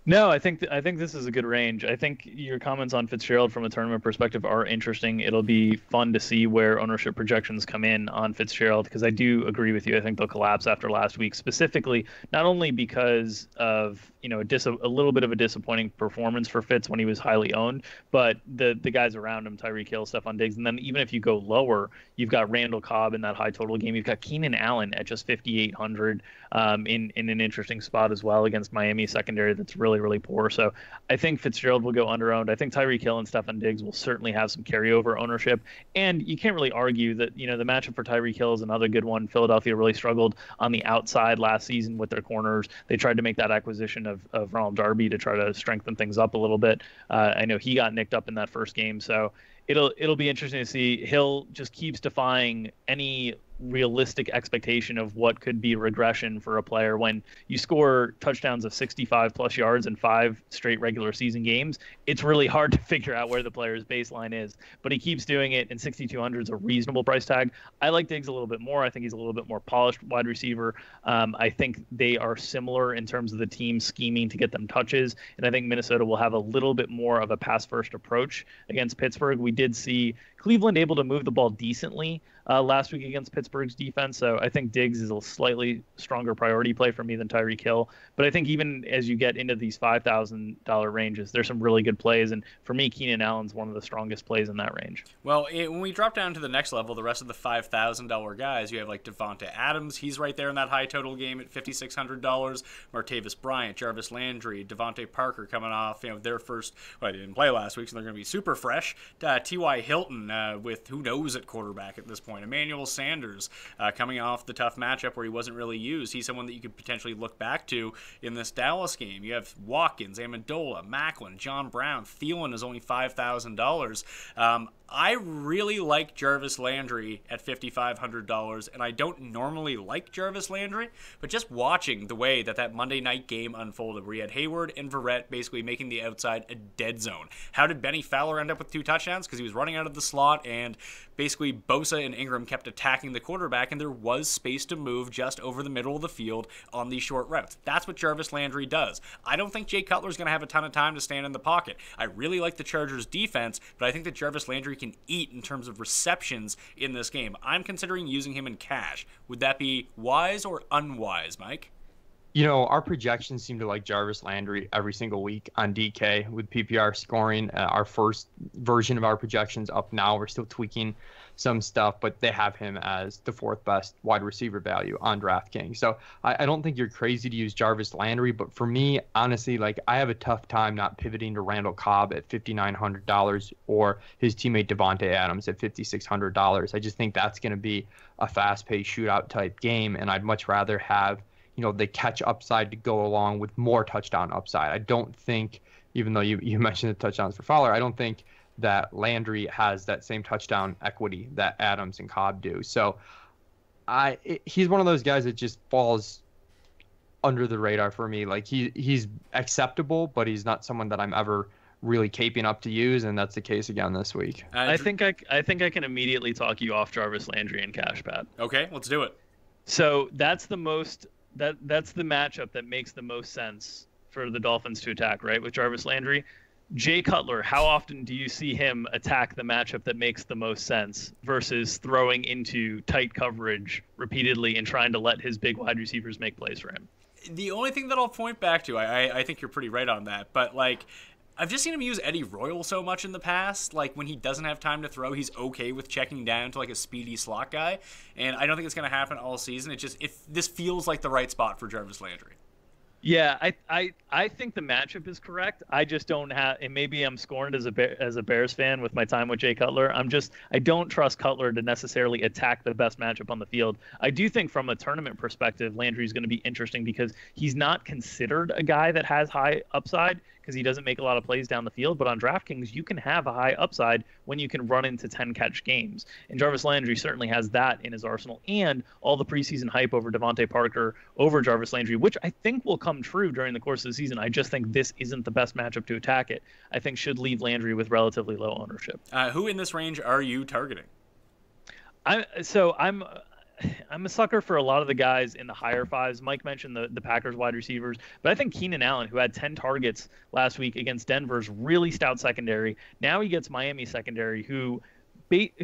No, I think this is a good range. I think your comments on Fitzgerald from a tournament perspective are interesting. It'll be fun to see where ownership projections come in on Fitzgerald, because I do agree with you. I think they'll collapse after last week, specifically not only because of a little bit of a disappointing performance for Fitz when he was highly owned, but the guys around him, Tyreek Hill, Stephon Diggs, and then even if you go lower, you've got Randall Cobb in that high total game. You've got Keenan Allen at just 5,800 in an interesting spot as well against Miami secondary that's really poor. So I think Fitzgerald will go under-owned. I think Tyreek Hill and Stephon Diggs will certainly have some carryover ownership. And you can't really argue that, the matchup for Tyreek Hill is another good one. Philadelphia really struggled on the outside last season with their corners. They tried to make that acquisition of Ronald Darby to try to strengthen things up a little bit. I know he got nicked up in that first game. So it'll be interesting to see. Hill just keeps defying any realistic expectation of what could be regression for a player. When you score touchdowns of 65 plus yards in 5 straight regular season games, it's really hard to figure out where the player's baseline is, but he keeps doing it, and 6,200 is a reasonable price tag. I like Diggs a little bit more. I think he's a little bit more polished wide receiver. I think they are similar in terms of the team scheming to get them touches, and I think Minnesota will have a little bit more of a pass first approach against Pittsburgh. We did see Cleveland able to move the ball decently last week against Pittsburgh's defense. So I think Diggs is a slightly stronger priority play for me than Tyreek Hill. But I think even as you get into these $5,000 ranges, there's some really good plays. And for me, Keenan Allen's one of the strongest plays in that range. Well, when we drop down to the next level, the rest of the $5,000 guys, you have like Devonta Adams. He's right there in that high total game at $5,600. Martavis Bryant, Jarvis Landry, Devontae Parker coming off their first, well, they didn't play last week, so they're going to be super fresh. T.Y. Hilton with who knows at quarterback at this point. Emmanuel Sanders coming off the tough matchup where he wasn't really used. He's someone that you could potentially look back to in this Dallas game. You have Watkins, Amendola, Macklin, John Brown. Thielen is only $5,000. I really like Jarvis Landry at $5,500, and I don't normally like Jarvis Landry, but just watching the way that Monday night game unfolded, where you had Hayward and Verrett basically making the outside a dead zone. How did Benny Fowler end up with 2 touchdowns? Because he was running out of the slot, and basically Bosa and Ingram kept attacking the quarterback, and there was space to move just over the middle of the field on these short routes. That's what Jarvis Landry does. I don't think Jay Cutler's going to have a ton of time to stand in the pocket. I really like the Chargers' defense, but I think that Jarvis Landry can eat in terms of receptions in this game. I'm considering using him in cash. Would that be wise or unwise, Mike? Our projections seem to like Jarvis Landry every single week on DK with PPR scoring. Our first version of our projections up now. We're still tweaking some stuff, but they have him as the fourth best wide receiver value on DraftKings. So I don't think you're crazy to use Jarvis Landry, but for me, honestly, like I have a tough time not pivoting to Randall Cobb at $5,900 or his teammate Devontae Adams at $5,600. I just think that's going to be a fast-paced shootout type game, and I'd much rather have the catch upside to go along with more touchdown upside. I don't think, even though you mentioned the touchdowns for Fowler, I don't think that Landry has that same touchdown equity that Adams and Cobb do. So he's one of those guys that just falls under the radar for me. Like he's acceptable, but he's not someone that I'm ever really caping up to use, and that's the case again this week. I think I can immediately talk you off Jarvis Landry and Cash Pat. Okay, let's do it. So that's the matchup that makes the most sense for the Dolphins to attack, right? With Jarvis Landry. Jay Cutler, how often do you see him attack the matchup that makes the most sense versus throwing into tight coverage repeatedly and trying to let his big wide receivers make plays for him? The only thing that I'll point back to, I think you're pretty right on that, but like I've just seen him use Eddie Royal so much in the past. Like when he doesn't have time to throw, he's okay with checking down to like a speedy slot guy. And I don't think it's going to happen all season. This feels like the right spot for Jarvis Landry. Yeah, I think the matchup is correct. I just don't have, and maybe I'm scorned as a Bears fan with my time with Jay Cutler. I don't trust Cutler to necessarily attack the best matchup on the field. I do think from a tournament perspective, Landry is going to be interesting because he's not considered a guy that has high upside because he doesn't make a lot of plays down the field. But on DraftKings, you can have a high upside when you can run into 10-catch games. And Jarvis Landry certainly has that in his arsenal, and all the preseason hype over Devontae Parker over Jarvis Landry, which I think will come true during the course of the season. I just think this isn't the best matchup to attack it. I think should leave Landry with relatively low ownership. Who in this range are you targeting? I'm a sucker for a lot of the guys in the higher fives. Mike mentioned the Packers wide receivers, but I think Keenan Allen, who had 10 targets last week against Denver's really stout secondary, now he gets Miami secondary, who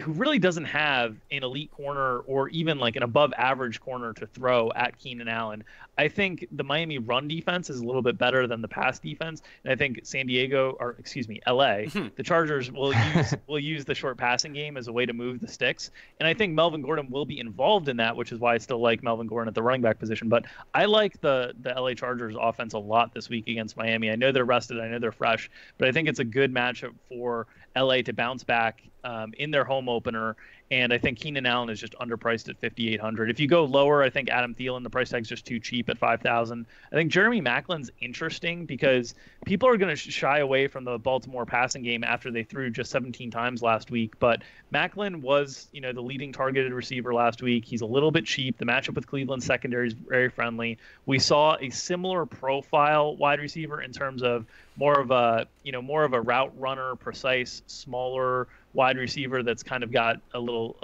really doesn't have an elite corner or even like an above average corner to throw at Keenan Allen. I think the Miami run defense is a little bit better than the pass defense. And I think LA, the Chargers will use the short passing game as a way to move the sticks. And I think Melvin Gordon will be involved in that, which is why I still like Melvin Gordon at the running back position. But I like the LA Chargers offense a lot this week against Miami. I know they're rested. I know they're fresh, but I think it's a good matchup for LA to bounce back in their home opener. And I think Keenan Allen is just underpriced at $5,800. If you go lower, I think Adam Thielen, the price tag's just too cheap at $5,000. I think Jeremy Maclin's interesting because people are going to shy away from the Baltimore passing game after they threw just 17 times last week. But Maclin was, the leading targeted receiver last week. He's a little bit cheap. The matchup with Cleveland secondary is very friendly. We saw a similar profile wide receiver in terms of more of a route runner, precise, smaller wide receiver that's kind of got a little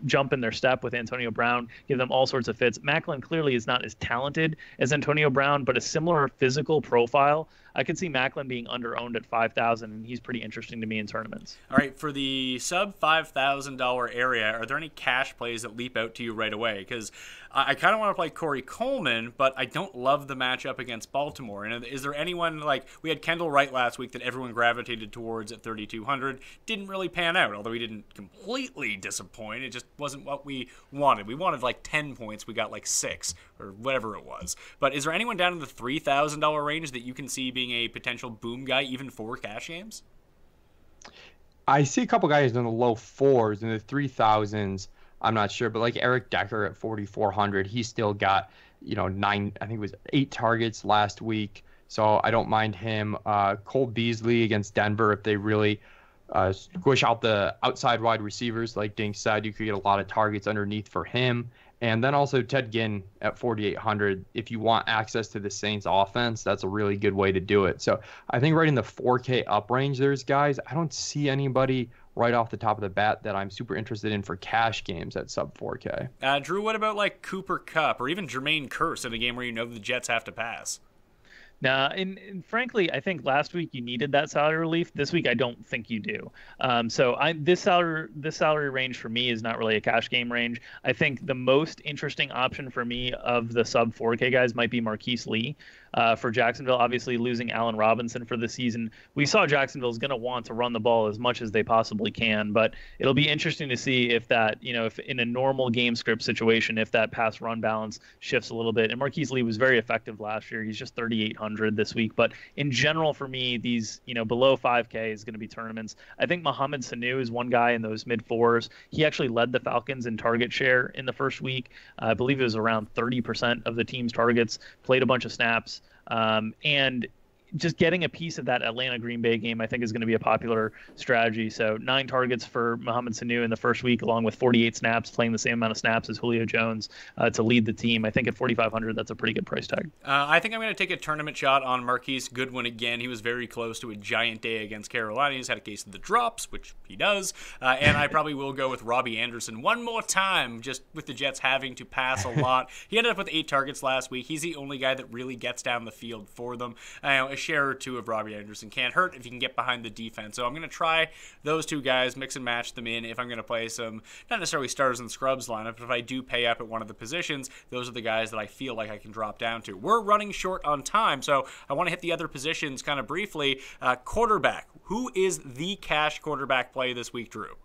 jump in their step with Antonio Brown, give them all sorts of fits. Maclin clearly is not as talented as Antonio Brown, but a similar physical profile. I could see Maclin being under-owned at $5,000, and he's pretty interesting to me in tournaments. All right, for the sub-$5,000 area, are there any cash plays that leap out to you right away? Because I kind of want to play Corey Coleman, but I don't love the matchup against Baltimore. And is there anyone, like we had Kendall Wright last week that everyone gravitated towards at $3,200? Didn't really pan out, although he didn't completely disappoint. It just wasn't what we wanted. We wanted like 10 points. We got like 6 or whatever it was. But is there anyone down in the $3,000 range that you can see being a potential boom guy even for cash games? I see a couple guys in the low 4s and the 3,000s. I'm not sure, but like Eric Decker at 4,400, he still got 8 targets last week, so I don't mind him. Cole Beasley against Denver, if they really squish out the outside wide receivers, like Dink said, you could get a lot of targets underneath for him. And then also Ted Ginn at 4,800. If you want access to the Saints offense, that's a really good way to do it. So I think right in the 4K up range, there's guys. I don't see anybody right off the top of the bat that I'm super interested in for cash games at sub 4K. Drew, what about like Cooper Kupp or even Jermaine Kearse in a game where the Jets have to pass? Nah, and frankly, I think last week you needed that salary relief. This week, I don't think you do. This salary range for me is not really a cash game range. I think the most interesting option for me of the sub 4K guys might be Marquise Lee. For Jacksonville, obviously losing Allen Robinson for the season, we saw Jacksonville is going to want to run the ball as much as they possibly can, but it'll be interesting to see if that, if in a normal game script situation, if that pass run balance shifts a little bit. And Marquise Lee was very effective last year. He's just 3,800 this week, but in general for me, these, below 5K is going to be tournaments. I think Mohamed Sanu is one guy in those mid fours. He actually led the Falcons in target share in the first week. I believe it was around 30% of the team's targets, played a bunch of snaps. And just getting a piece of that Atlanta-Green Bay game, I think, is going to be a popular strategy. So 9 targets for Mohamed Sanu in the first week, along with 48 snaps, playing the same amount of snaps as Julio Jones to lead the team. I think at 4,500, that's a pretty good price tag. I think I'm going to take a tournament shot on Marquise Goodwin again. He was very close to a giant day against Carolina. He's had a case of the drops, which he does. And I probably will go with Robbie Anderson one more time, just with the Jets having to pass a lot. He ended up with 8 targets last week. He's the only guy that really gets down the field for them. A share or two of Robbie Anderson can't hurt if you can get behind the defense. So I'm going to try those 2 guys, mix and match them in if I'm going to play some, not necessarily starters and scrubs lineup, but if I do pay up at one of the positions, those are the guys that I feel like I can drop down to. We're running short on time, so I want to hit the other positions kind of briefly. Quarterback. Who is the cash quarterback play this week, Drew?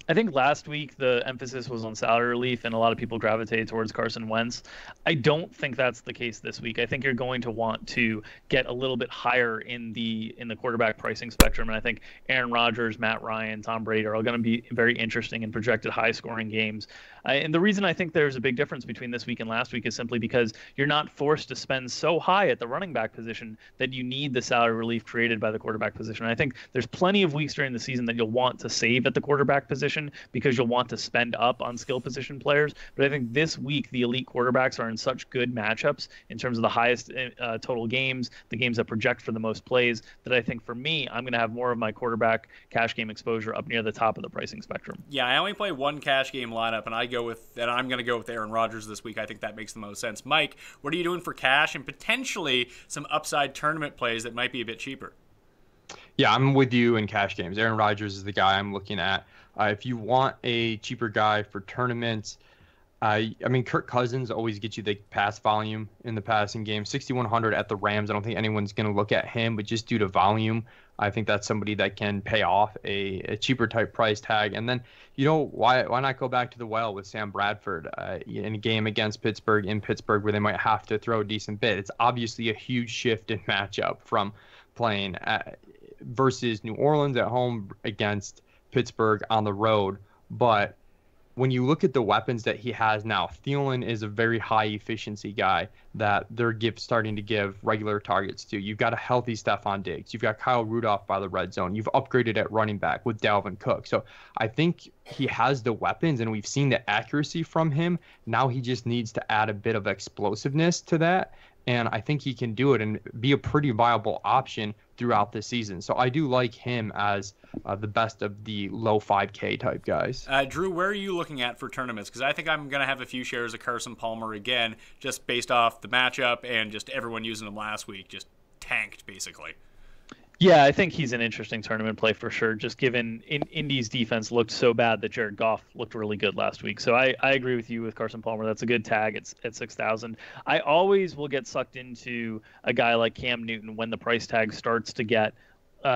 I think last week the emphasis was on salary relief and a lot of people gravitated towards Carson Wentz. I don't think that's the case this week. I think you're going to want to get a little bit higher in the quarterback pricing spectrum. And I think Aaron Rodgers, Matt Ryan, Tom Brady are all going to be very interesting and projected high scoring games. And the reason I think there's a big difference between this week and last week is simply because you're not forced to spend so high at the running back position that you need the salary relief created by the quarterback position. And I think there's plenty of weeks during the season that you'll want to save at the quarterback position because you'll want to spend up on skill position players. But I think this week the elite quarterbacks are in such good matchups in terms of the highest total games, the games that project for the most plays, that I think for me, I'm going to have more of my quarterback cash game exposure up near the top of the pricing spectrum. Yeah, I only play one cash game lineup, and I'm going to go with Aaron Rodgers this week. I think that makes the most sense. Mike, what are you doing for cash and potentially some upside tournament plays that might be a bit cheaper? Yeah, I'm with you in cash games. Aaron Rodgers is the guy I'm looking at. If you want a cheaper guy for tournaments, Kirk Cousins always gets you the pass volume in the passing game. 6,100 at the Rams. I don't think anyone's going to look at him, but just due to volume, I think that's somebody that can pay off a cheaper type price tag. And then, why not go back to the well with Sam Bradford in a game against Pittsburgh in Pittsburgh where they might have to throw a decent bit? It's obviously a huge shift in matchup from playing versus New Orleans at home against Pittsburgh on the road. But when you look at the weapons that he has now, Thielen is a very high efficiency guy that they're starting to give regular targets to. You've got a healthy Stephon Diggs. You've got Kyle Rudolph by the red zone. You've upgraded at running back with Dalvin Cook. So I think he has the weapons, and we've seen the accuracy from him. Now he just needs to add a bit of explosiveness to that. And I think he can do it and be a pretty viable option throughout the season. So I do like him as the best of the low 5K type guys. Drew, where are you looking at for tournaments? Because I think I'm going to have a few shares of Carson Palmer again, just based off the matchup and just everyone using him last week, just tanked basically. Yeah, I think he's an interesting tournament play for sure, just given Indy's defense looked so bad that Jared Goff looked really good last week. So I agree with you with Carson Palmer. That's a good tag at 6,000. I always will get sucked into a guy like Cam Newton when the price tag starts to get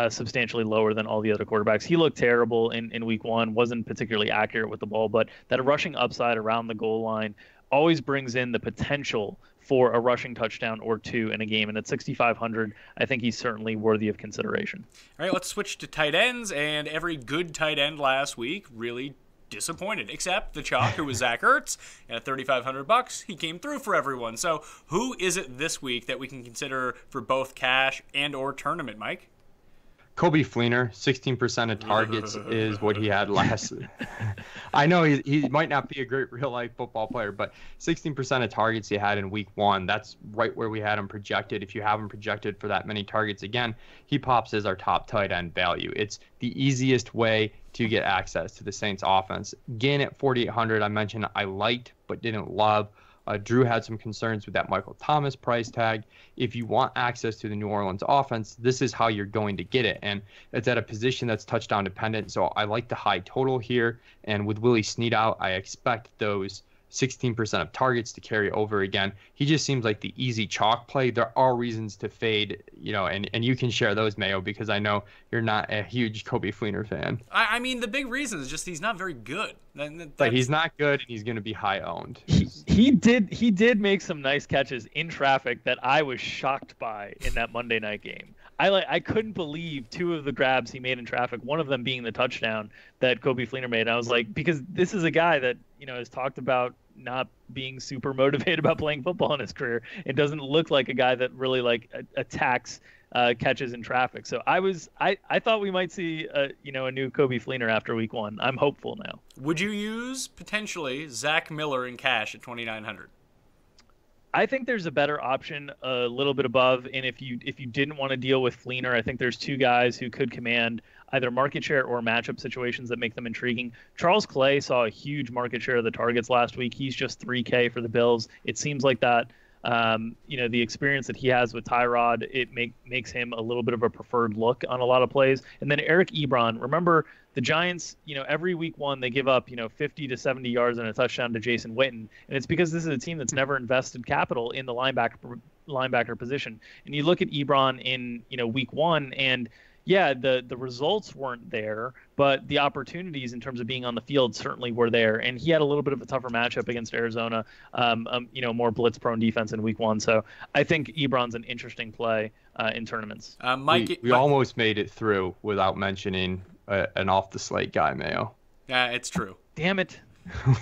substantially lower than all the other quarterbacks. He looked terrible in week 1, wasn't particularly accurate with the ball, but that rushing upside around the goal line always brings in the potential for a rushing touchdown or 2 in a game. And at 6,500, I think he's certainly worthy of consideration. All right, let's switch to tight ends. And every good tight end last week really disappointed, except the chalk, who was Zach Ertz. And at $3,500, he came through for everyone. So who is it this week that we can consider for both cash and or tournament, Mike? Kobe Fleener, 16% of targets is what he had last. I know he might not be a great real-life football player, but 16% of targets he had in week 1, that's right where we had him projected. If you have him projected for that many targets, again, he pops as our top tight end value. It's the easiest way to get access to the Saints offense. Again, at 4,800, I mentioned I liked but didn't love. Drew had some concerns with that Michael Thomas price tag. If you want access to the New Orleans offense, this is how you're going to get it. And it's at a position that's touchdown dependent. So I like the high total here. And with Willie Snead out, I expect those 16% of targets to carry over again. He just seems like the easy chalk play. There are reasons to fade, and you can share those, Mayo, because I know you're not a huge Coby Fleener fan. I mean, the big reason is just he's not very good. Like, he's not good, and he's going to be high owned. He did make some nice catches in traffic that I was shocked by in that Monday night game. I couldn't believe two of the grabs he made in traffic, one of them being the touchdown that Coby Fleener made. I was like, because this is a guy that, has talked about not being super motivated about playing football in his career. It doesn't look like a guy that really attacks catches in traffic. So I thought we might see a new Coby Fleener after week 1. I'm hopeful now. Would you use potentially Zach Miller in cash at 2,900? I think there's a better option a little bit above, and if you didn't want to deal with Fleener, I think there's two guys who could command either market share or matchup situations that make them intriguing. Charles Clay saw a huge market share of the targets last week. He's just $3K for the Bills. It seems like that. The experience that he has with Tyrod, it makes him a little bit of a preferred look on a lot of plays. And then Eric Ebron, remember the Giants, every week 1, they give up, 50 to 70 yards and a touchdown to Jason Witten. And it's because this is a team that's never invested capital in the linebacker position. And you look at Ebron in, week 1, and yeah, the results weren't there, but the opportunities in terms of being on the field certainly were there. And he had a little bit of a tougher matchup against Arizona, more blitz-prone defense in week 1. So I think Ebron's an interesting play in tournaments. Mike, we almost made it through without mentioning an off-the-slate guy, Mayo. Yeah, it's true. Damn it.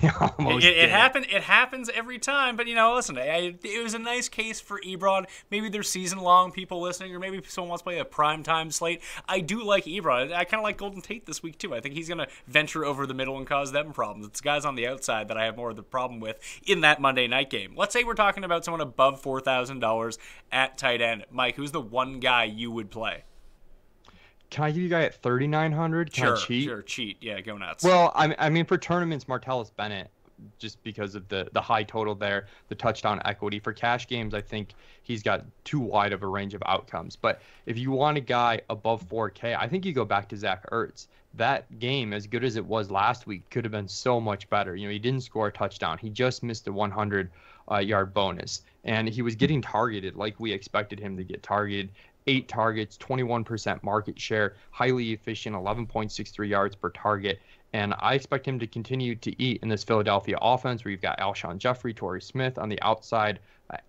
It happens every time, but listen, it was a nice case for Ebron. Maybe they're season-long people listening, or maybe someone wants to play a primetime slate. I do like Ebron. I kind of like Golden Tate this week too. I think he's going to venture over the middle and cause them problems. It's guys on the outside that I have more of the problem with in that Monday night game. Let's say we're talking about someone above $4,000 at tight end. Mike, who's the one guy you would play? Can I give you a guy at 3,900? Can I cheat? Sure, cheat. Yeah, go nuts. Well, I mean, for tournaments, Martellus Bennett, just because of the high total there, the touchdown equity. For cash games, I think he's got too wide of a range of outcomes. But if you want a guy above 4K, I think you go back to Zach Ertz. That game, as good as it was last week, could have been so much better. He didn't score a touchdown. He just missed a 100-yard bonus. And he was getting targeted like we expected him to get targeted. 8 targets, 21% market share, highly efficient, 11.63 yards per target. And I expect him to continue to eat in this Philadelphia offense where you've got Alshon Jeffrey, Torrey Smith on the outside.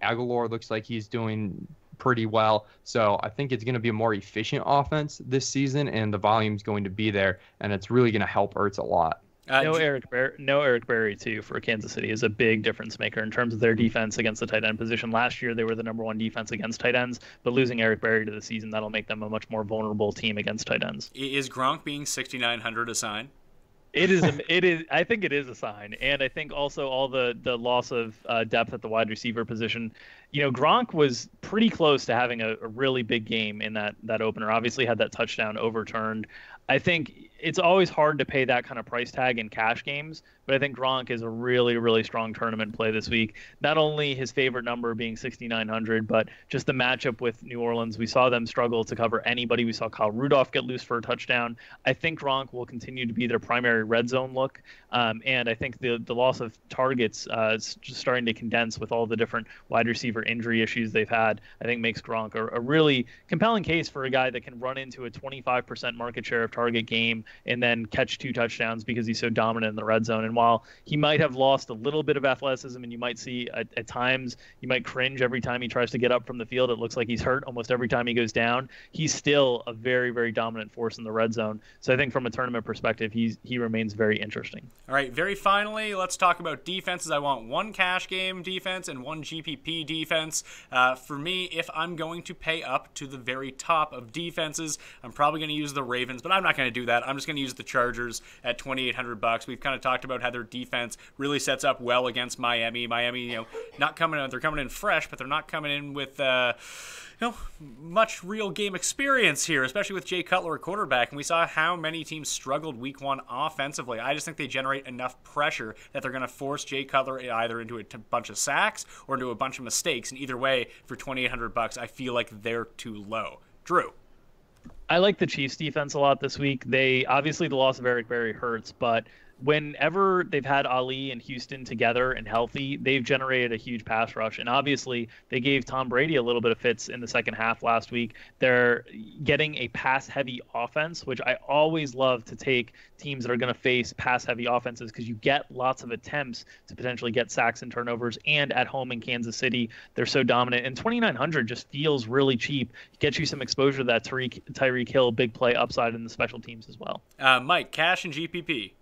Aguilar looks like he's doing pretty well. So I think it's going to be a more efficient offense this season, and the volume's going to be there, and it's really going to help Ertz a lot. Eric Berry, too, for Kansas City is a big difference maker in terms of their defense against the tight end position. Last year, they were the number 1 defense against tight ends, but losing Eric Berry to the season, that'll make them a much more vulnerable team against tight ends. Is Gronk being 6,900 a sign? It is. I think it is a sign, and I think also all the loss of depth at the wide receiver position. Gronk was pretty close to having a really big game in that opener. Obviously, had that touchdown overturned. I think it's always hard to pay that kind of price tag in cash games, but I think Gronk is a really, really strong tournament play this week. Not only his favorite number being 6,900, but just the matchup with New Orleans. We saw them struggle to cover anybody. We saw Kyle Rudolph get loose for a touchdown. I think Gronk will continue to be their primary red zone look, and I think the loss of targets is just starting to condense with all the different wide receiver injury issues they've had. I think makes Gronk a really compelling case for a guy that can run into a 25% market share of target game and then catch 2 touchdowns because he's so dominant in the red zone. And while he might have lost a little bit of athleticism, and you might see at times you might cringe every time he tries to get up from the field, it looks like he's hurt almost every time he goes down, he's still a very, very dominant force in the red zone. So I think from a tournament perspective, he remains very interesting. All right, very finally, let's talk about defenses. I want 1 cash game defense and 1 GPP defense. For me, if I'm going to pay up to the very top of defenses, I'm probably going to use the Ravens, but I'm not going to do that. I'm just just going to use the Chargers at $2,800. We've kind of talked about how their defense really sets up well against Miami. Miami, not coming in, they're coming in fresh, but they're not coming in with much real game experience here, especially with Jay Cutler at quarterback. And we saw how many teams struggled week 1 offensively. I just think they generate enough pressure that they're going to force Jay Cutler either into a bunch of sacks or into a bunch of mistakes. And either way, for $2,800, I feel like they're too low. Drew. I like the Chiefs defense a lot this week. They obviously, the loss of Eric Berry hurts, but whenever they've had Ali and Houston together and healthy, they've generated a huge pass rush. And obviously, they gave Tom Brady a little bit of fits in the second half last week. They're getting a pass-heavy offense, which I always love to take teams that are going to face pass-heavy offenses because you get lots of attempts to potentially get sacks and turnovers. And at home in Kansas City, they're so dominant. And 2,900 just feels really cheap. Gets you some exposure to that Tyreek Hill big play upside in the special teams as well. Mike, cash and GPP.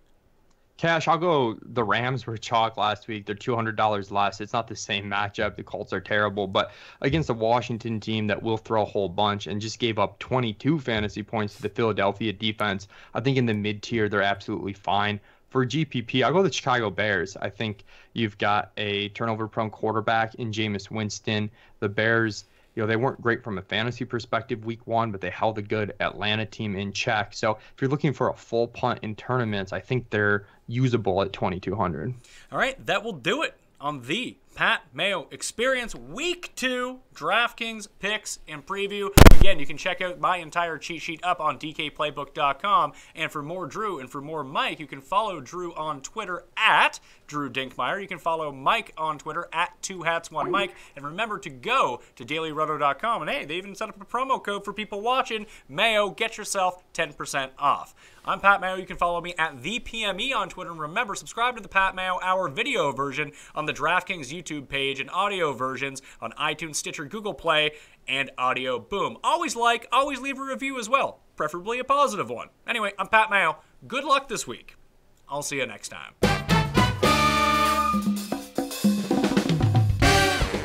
Cash, I'll go. The Rams were chalk last week. They're $200 less. It's not the same matchup. The Colts are terrible, but against a Washington team that will throw a whole bunch and just gave up 22 fantasy points to the Philadelphia defense, I think in the mid-tier, they're absolutely fine. For GPP, I'll go the Chicago Bears. I think you've got a turnover-prone quarterback in Jameis Winston. The Bears, they weren't great from a fantasy perspective week 1, but they held a good Atlanta team in check. So if you're looking for a full punt in tournaments, I think they're usable at 2,200. All right, that will do it on the Pat Mayo Experience Week 2 DraftKings picks and preview. Again, you can check out my entire cheat sheet up on dkplaybook.com. And for more Drew and for more Mike, you can follow Drew on Twitter at Drew Dinkmeyer. You can follow Mike on Twitter at 2hats1mike. And remember to go to dailyroto.com. And hey, they even set up a promo code for people watching. Mayo, get yourself 10% off. I'm Pat Mayo. You can follow me at ThePME on Twitter. And remember, subscribe to the Pat Mayo Hour video version on the DraftKings YouTube page and audio versions on iTunes, Stitcher, Google Play, and Audio Boom. Always leave a review as well, preferably a positive one. Anyway, I'm Pat Mayo. Good luck this week. I'll see you next time.